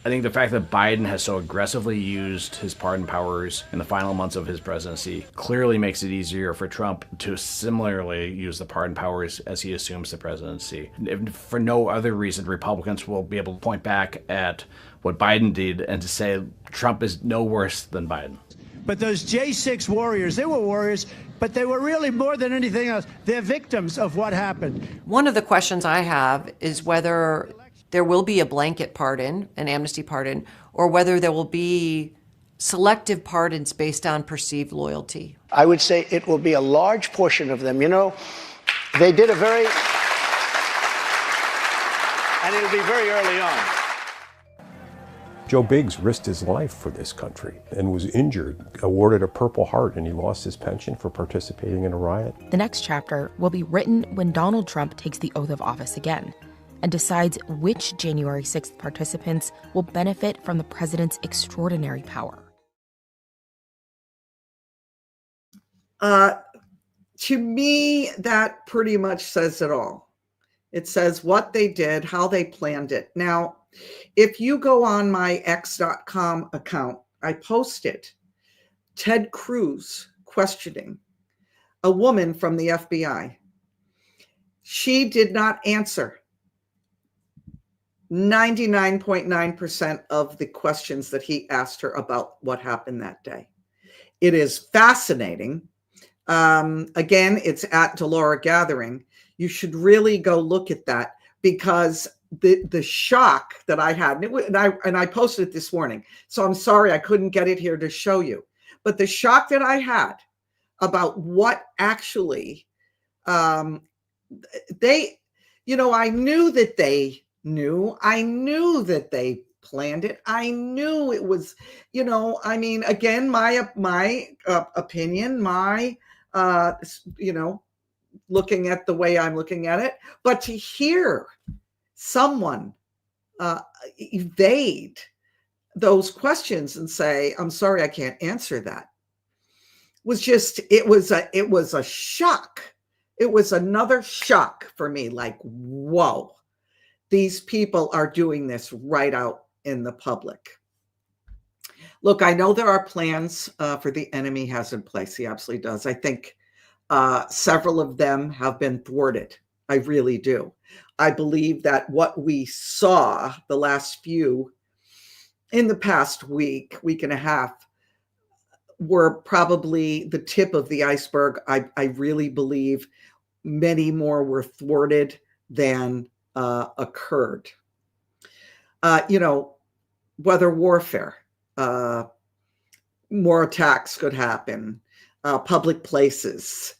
P: I think the fact that Biden has so aggressively used his pardon powers in the final months of his presidency clearly makes it easier for Trump to similarly use the pardon powers as he assumes the presidency. If for no other reason, Republicans will be able to point back at what Biden did and to say Trump is no worse than Biden.
H: But those J6 warriors, they were warriors, but they were really more than anything else, they're victims of what happened.
N: One of the questions I have is whether there will be a blanket pardon, an amnesty pardon, or whether there will be selective pardons based on perceived loyalty.
L: I would say it will be a large portion of them. You know, they did a very, and it'll be very early on.
M: Joe Biggs risked his life for this country and was injured, awarded a Purple Heart, and he lost his pension for participating in a riot.
J: The next chapter will be written when Donald Trump takes the oath of office again and decides which January 6th participants will benefit from the president's extraordinary power.
A: To me, that pretty much says it all. It says what they did, how they planned it. Now, if you go on my X.com account, I posted Ted Cruz questioning a woman from the FBI. She did not answer 99.9% of the questions that he asked her about what happened that day. It is fascinating. Again, it's at Delora Gathering. You should really go look at that, because the shock that I had, and I posted it this morning, so I'm sorry I couldn't get it here to show you, but the shock that I had about what actually I knew that they knew. I knew that they planned it. I knew it was, again, my opinion, my, looking at the way I'm looking at it. But to hear someone evade those questions and say, I'm sorry, I can't answer that, was just, it was a shock. It was another shock for me. Like, whoa, these people are doing this right out in the public. Look, I know there are plans for the enemy has in place. He absolutely does. I think several of them have been thwarted. I really do. I believe that what we saw the last few, in the past week and a half, were probably the tip of the iceberg. I really believe many more were thwarted than occurred. Weather warfare, more attacks could happen, public places.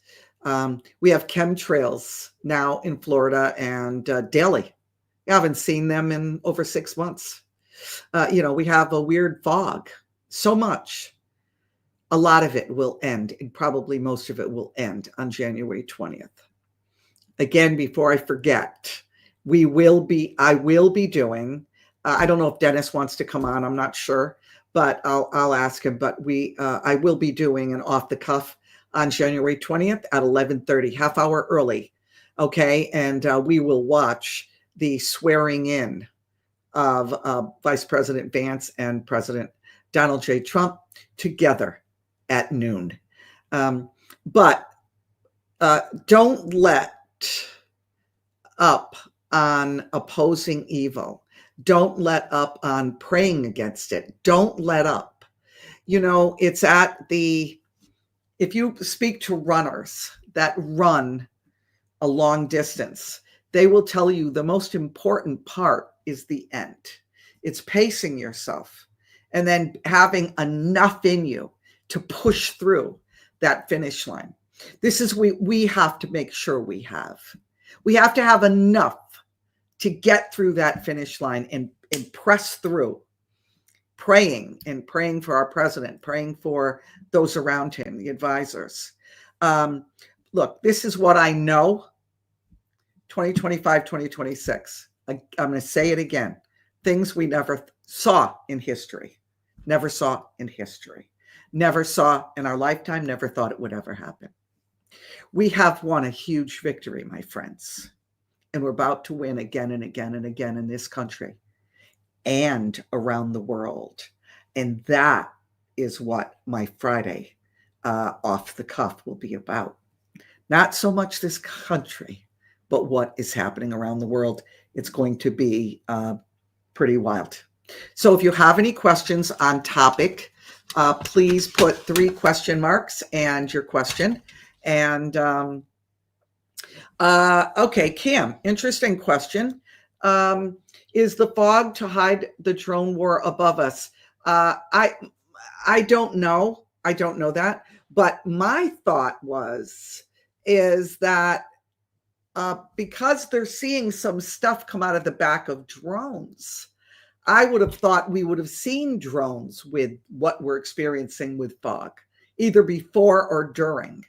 A: We have chemtrails now in Florida and daily. I haven't seen them in over 6 months. We have a weird fog. So much. A lot of it will end, and probably most of it will end on January 20th. Again, before I forget, I will be doing, I don't know if Dennis wants to come on, I'm not sure, but I'll ask him, but I will be doing an off the cuff on January 20th at 11:30, half hour early. Okay. And we will watch the swearing in of Vice President Vance and President Donald J. Trump together at noon. But don't let up on opposing evil. Don't let up on praying against it. Don't let up. It's if you speak to runners that run a long distance, they will tell you the most important part is the end. It's pacing yourself and then having enough in you to push through that finish line. This is we have to make sure we have. We have to have enough to get through that finish line and press through, praying for our president, praying for those around him, the advisors. Look, this is what I know. 2025, 2026. I'm going to say it again. Things we never saw in history. Never saw in history. Never saw in our lifetime. Never thought it would ever happen. We have won a huge victory, my friends. And we're about to win again and again and again in this country and around the world. And that is what my Friday off the cuff will be about. Not so much this country, but what is happening around the world. It's going to be pretty wild. So if you have any questions on topic, please put 3 question marks and your question. And okay, Cam, interesting question. Is the fog to hide the drone war above us? I don't know. I don't know that. But my thought is that because they're seeing some stuff come out of the back of drones, I would have thought we would have seen drones with what we're experiencing with fog, either before or during.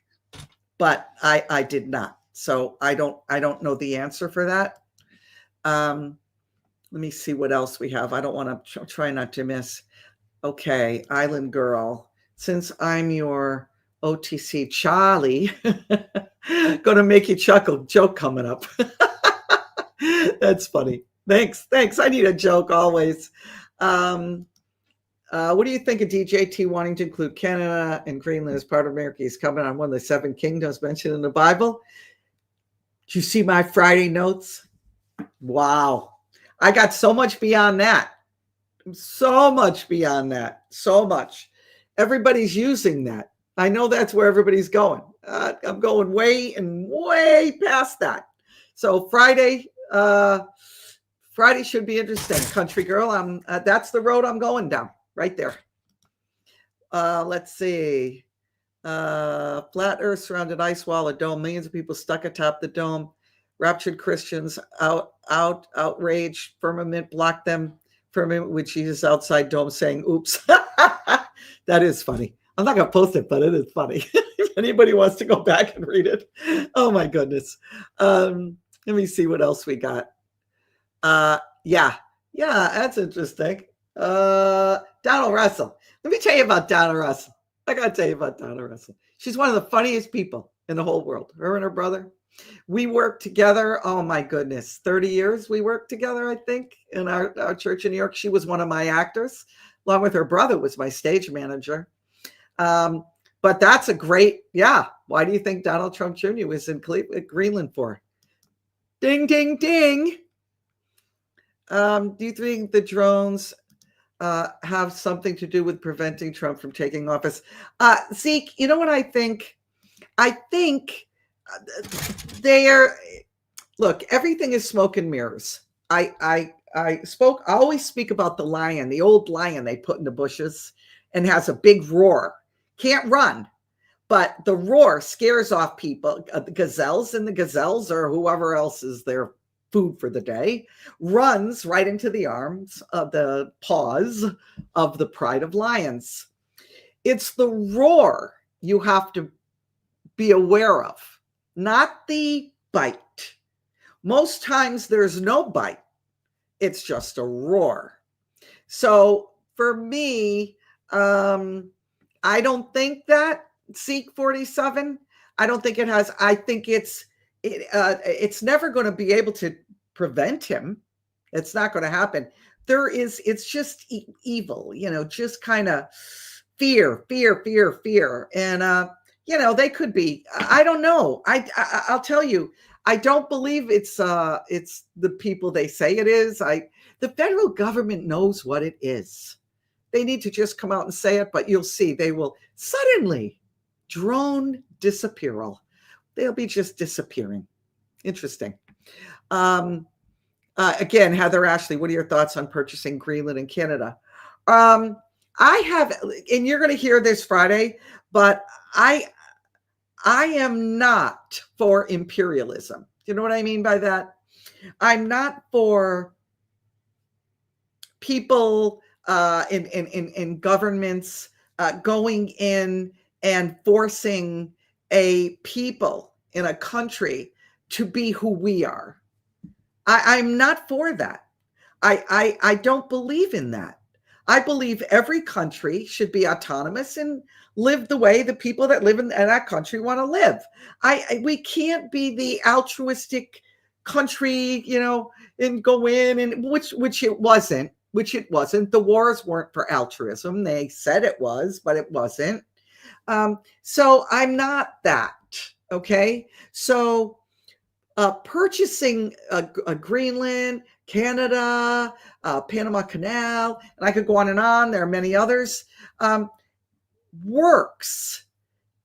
A: But I did not. So I don't know the answer for that. Let me see what else we have. I don't want to try not to miss. Okay, Island Girl. Since I'm your OTC Charlie, gonna make you chuckle. Joke coming up. That's funny. Thanks. I need a joke always. What do you think of DJT wanting to include Canada and Greenland as part of America? He's coming on one of the 7 kingdoms mentioned in the Bible. Did you see my Friday notes? Wow. I got so much beyond that. So much beyond that. So much. Everybody's using that. I know that's where everybody's going. I'm going way past that. So Friday should be interesting. Country girl, that's the road I'm going down right there. Let's see. Flat Earth surrounded ice wall, a dome, millions of people stuck atop the dome. Raptured Christians outraged. Firmament blocked them. Firmament with Jesus outside dome saying, oops. That is funny. I'm not going to post it, but it is funny. If anybody wants to go back and read it. Oh, my goodness. Let me see what else we got. Yeah, that's interesting. Donald Russell. Let me tell you about Donald Russell. I got to tell you about Donald Russell. She's one of the funniest people in the whole world. Her and her brother. We worked together. Oh, my goodness. 30 years we worked together, I think, in our church in New York. She was one of my actors, along with her brother was my stage manager. But that's a great, why do you think Donald Trump Jr. was in Greenland for? Ding, ding, ding. Do you think the drones have something to do with preventing Trump from taking office? Zeke, you know what I think? I think look, everything is smoke and mirrors. I always speak about the lion, the old lion they put in the bushes and has a big roar. Can't run, but the roar scares off people. The gazelles or whoever else is their food for the day runs right into the arms of the paws of the pride of lions. It's the roar you have to be aware of, not the bite. Most times there's no bite. It's just a roar. So for me, I don't think that Seek 47. I don't think it has. I think it's never going to be able to prevent him. It's not going to happen. It's just evil, just kind of fear. And, they could be, I don't know. I'll tell you, I don't believe it's the people they say it is. The federal government knows what it is. They need to just come out and say it, but you'll see they will suddenly drone disappearal. They'll be just disappearing. Interesting. Again, Heather Ashley, what are your thoughts on purchasing Greenland and Canada? I have, and you're going to hear this Friday, but I am not for imperialism. You know what I mean by that? I'm not for people in governments going in and forcing a people in a country to be who we are. I'm not for that. I don't believe in that. I believe every country should be autonomous and live the way the people that live in that country want to live. We can't be the altruistic country, and go in and which it wasn't. The wars weren't for altruism. They said it was, but it wasn't. So I'm not that. Okay. So purchasing a Greenland, Canada, Panama Canal, and I could go on and on. There are many others. Works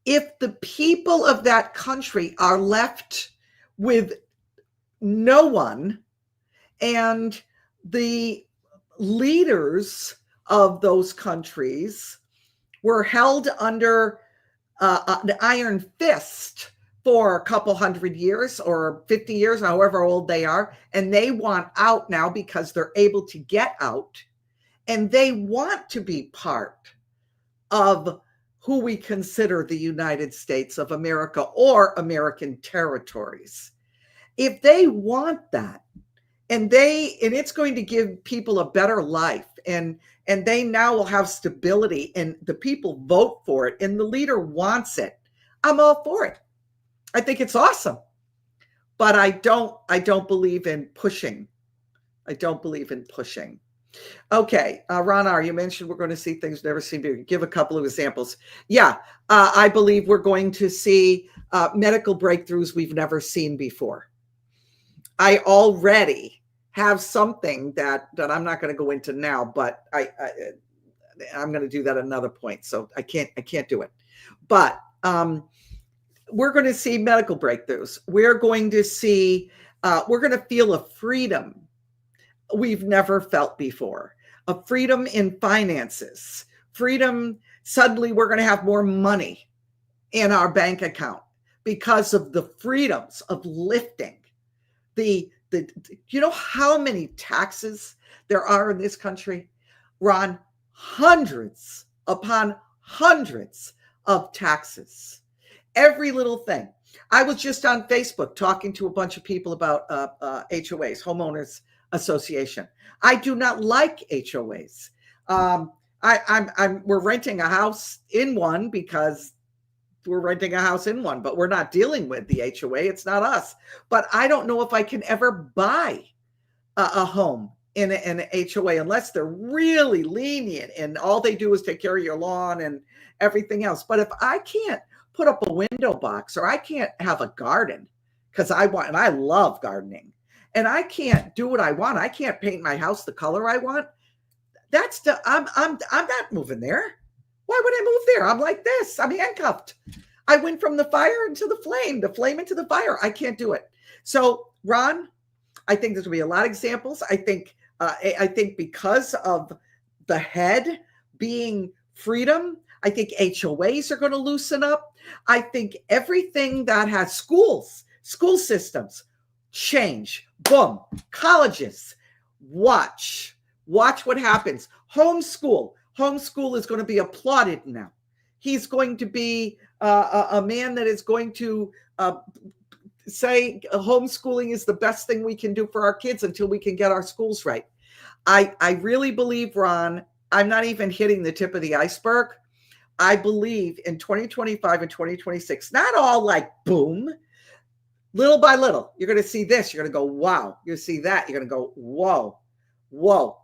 A: if the people of that country are left with no one, and the leaders of those countries were held under the iron fist for a couple 100 years or 50 years, however old they are, and they want out now because they're able to get out, and they want to be part of who we consider the United States of America or American territories. If they want that, and it's going to give people a better life, and they now will have stability, and the people vote for it, and the leader wants it, I'm all for it. I think it's awesome, but I don't believe in pushing. Okay, Ron R., you mentioned we're going to see things never seen before. Give a couple of examples. Yeah, I believe we're going to see medical breakthroughs we've never seen before. I already have something that I'm not going to go into now, but I'm going to do that at another point. So I can't do it. But we're going to see medical breakthroughs. We're going to feel a freedom we've never felt before, a freedom in finances, freedom. Suddenly we're going to have more money in our bank account because of the freedoms of lifting. You know how many taxes there are in this country, Ron? Hundreds upon hundreds of taxes. Every little thing. I was just on Facebook talking to a bunch of people about HOAs, homeowners association. I do not like HOAs. We're renting a house in one because we're renting a house in one, but we're not dealing with the HOA. It's not us. But I don't know if I can ever buy a home in an HOA unless they're really lenient and all they do is take care of your lawn and everything else. But if I can't put up a window box or I can't have a garden because I love gardening, and I can't do what I want, I can't paint my house the color I want, I'm not moving there. Why would I move there? I'm like this. I'm handcuffed. I went from the fire into the flame into the fire. I can't do it. So, Ron, I think there's going to be a lot of examples. I think because of the head being freedom, I think HOAs are going to loosen up. I think everything that has school systems change. Boom. Colleges, watch what happens. Homeschool is going to be applauded now. He's going to be a man that is going to say homeschooling is the best thing we can do for our kids until we can get our schools right. I really believe, Ron, I'm not even hitting the tip of the iceberg. I believe in 2025 and 2026, not all like boom, little by little. You're going to see this. You're going to go, wow. You'll see that. You're going to go, whoa.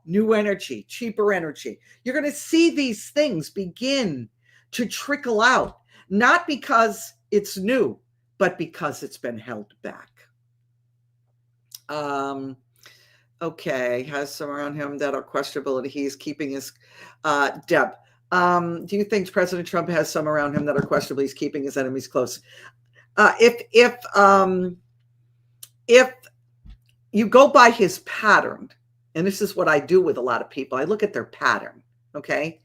A: New energy, cheaper energy. You're going to see these things begin to trickle out, not because it's new, but because it's been held back. Okay, has some around him that are questionable. He's keeping his Deb. Do you think President Trump has some around him that are questionable? He's keeping his enemies close. If you go by his pattern, and this is what I do with a lot of people, I look at their pattern. Okay.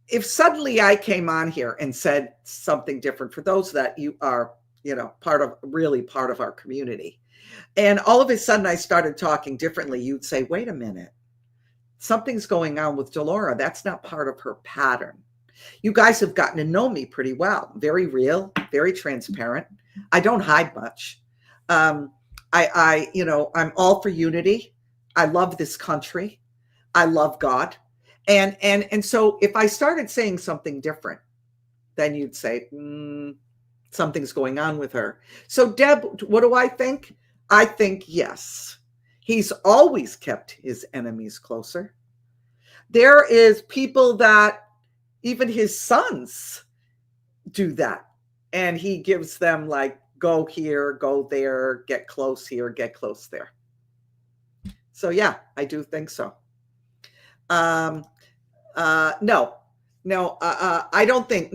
A: If suddenly I came on here and said something different, for those that you are, part of our community, and all of a sudden I started talking differently, you'd say, wait a minute, something's going on with Delora. That's not part of her pattern. You guys have gotten to know me pretty well. Very real, very transparent. I don't hide much. I'm all for unity. I love this country. I love God. And so if I started saying something different, then you'd say, something's going on with her. So Deb, what do I think? I think, yes, he's always kept his enemies closer. There is people that even his sons do that. And he gives them like, go here, go there, get close here, get close there. So yeah, I do think so. No, I don't think,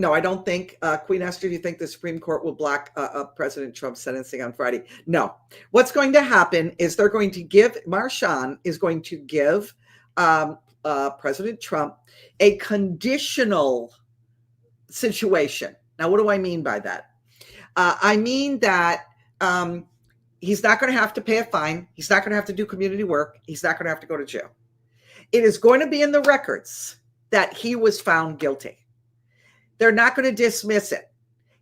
A: Queen Esther, do you think the Supreme Court will block President Trump's sentencing on Friday? No. What's going to happen is they're going to give, Marshawn is going to give President Trump a conditional situation. Now, what do I mean by that? I mean that he's not going to have to pay a fine. He's not going to have to do community work. He's not going to have to go to jail. It is going to be in the records that he was found guilty. They're not going to dismiss it.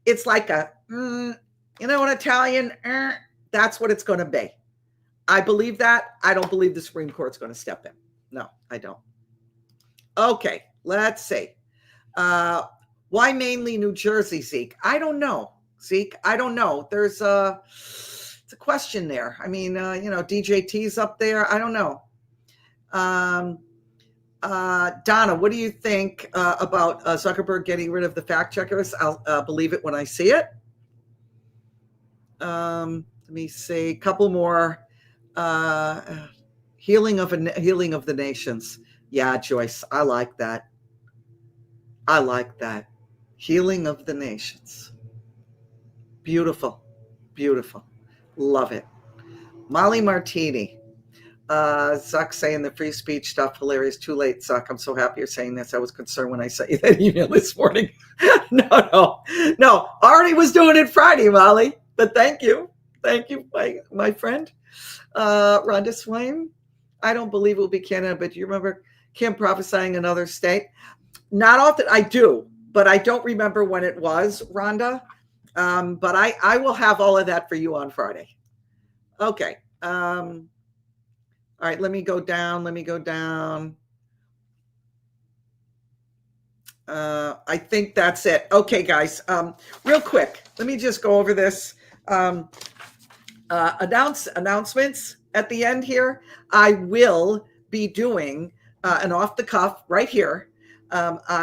A: It's like an Italian, that's what it's going to be. I believe that. I don't believe the Supreme Court's going to step in. No, I don't. Okay, let's see. Why mainly New Jersey, Zeke? I don't know, Zeke. I don't know. It's a question there. I mean, DJT's up there. I don't know. Donna, what do you think about Zuckerberg getting rid of the fact checkers? I'll believe it when I see it. Let me see a couple more. Healing of the nations. Yeah, Joyce, I like that. Healing of the nations. Beautiful. Love it. Molly Martini. Zuck saying the free speech stuff hilarious. Too late, Zuck. I'm so happy you're saying this. I was concerned when I sent you that email this morning. No. Already was doing it Friday, Molly. But thank you. Thank you, my friend. Rhonda Swain. I don't believe it will be Canada, but do you remember Kim prophesying another state? Not often. I do, but I don't remember when it was, Rhonda. But I will have all of that for you on Friday. Okay. All right, let me go down. I think that's it. Okay, guys. Real quick, let me just go over this. Announcements at the end here. I will be doing an off the cuff right here.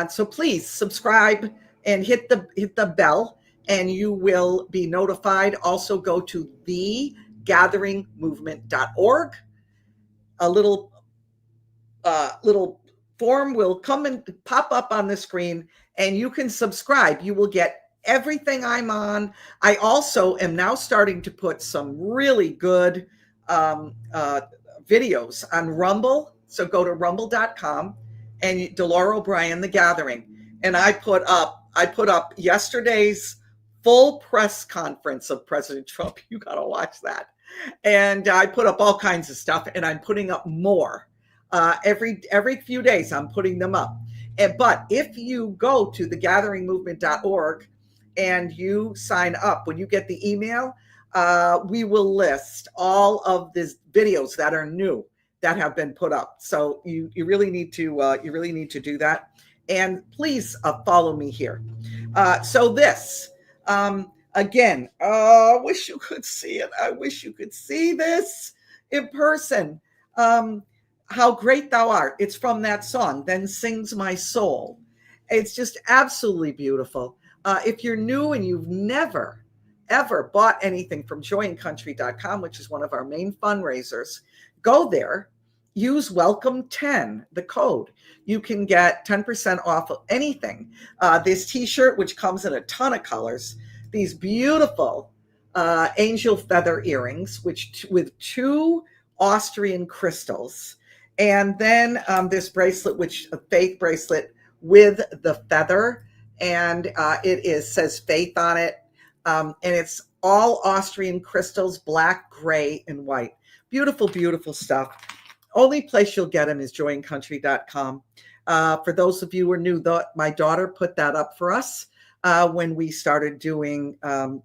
A: So please subscribe and hit the bell, and you will be notified. Also, go to thegatheringmovement.org. A little form will come and pop up on the screen, and you can subscribe. You will get everything I'm on. I also am now starting to put some really good videos on Rumble. So go to rumble.com and Delora OBrien, The Gathering. And I put up yesterday's full press conference of President Trump. You got to watch that. And I put up all kinds of stuff, and I'm putting up more. Every few days, I'm putting them up. But if you go to thegatheringmovement.org and you sign up, when you get the email, we will list all of these videos that are new that have been put up. So you really need to do that. And please follow me here. So this again. I wish you could see it. I wish you could see this in person. How great thou art. It's from that song, Then Sings My Soul. It's just absolutely beautiful. If you're new and you've never, ever bought anything from joyandcountry.com, which is one of our main fundraisers, go there, use Welcome 10, the code. You can get 10% off of anything. This t-shirt, which comes in a ton of colors, these beautiful angel feather earrings, with 2 Austrian crystals. And then this bracelet, which a faith bracelet with the feather, and it says faith on it, and it's all Austrian crystals, black, gray, and white. Beautiful, beautiful stuff. Only place you'll get them is joyandcountry.com. For those of you who are new, my daughter put that up for us when we started doing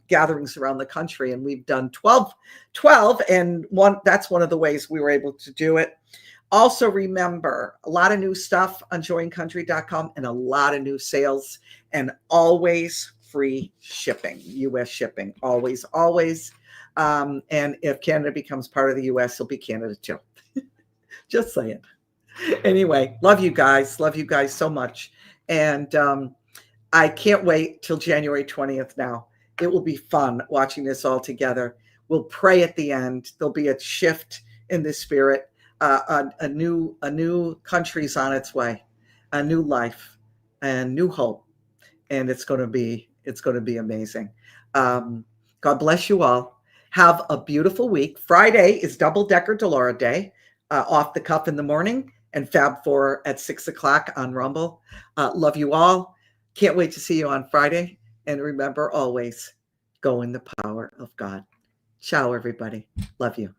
A: gatherings around the country, and we've done 12, and that's one of the ways we were able to do it. Also, remember, a lot of new stuff on joyandcountry.com and a lot of new sales, and always free shipping, U.S. shipping, always, always. And if Canada becomes part of the U.S., it'll be Canada too. Just saying. Anyway, love you guys. Love you guys so much. And I can't wait till January 20th now. It will be fun watching this all together. We'll pray at the end. There'll be a shift in the spirit. A new country's on its way, a new life and new hope, and it's going to be amazing. God bless you all. Have a beautiful week. Friday is Double Decker Delora Day, off the cuff in the morning, and Fab 4 at 6 o'clock on Rumble. Love you all. Can't wait to see you on Friday. And remember always, go in the power of God. Ciao, everybody. Love you.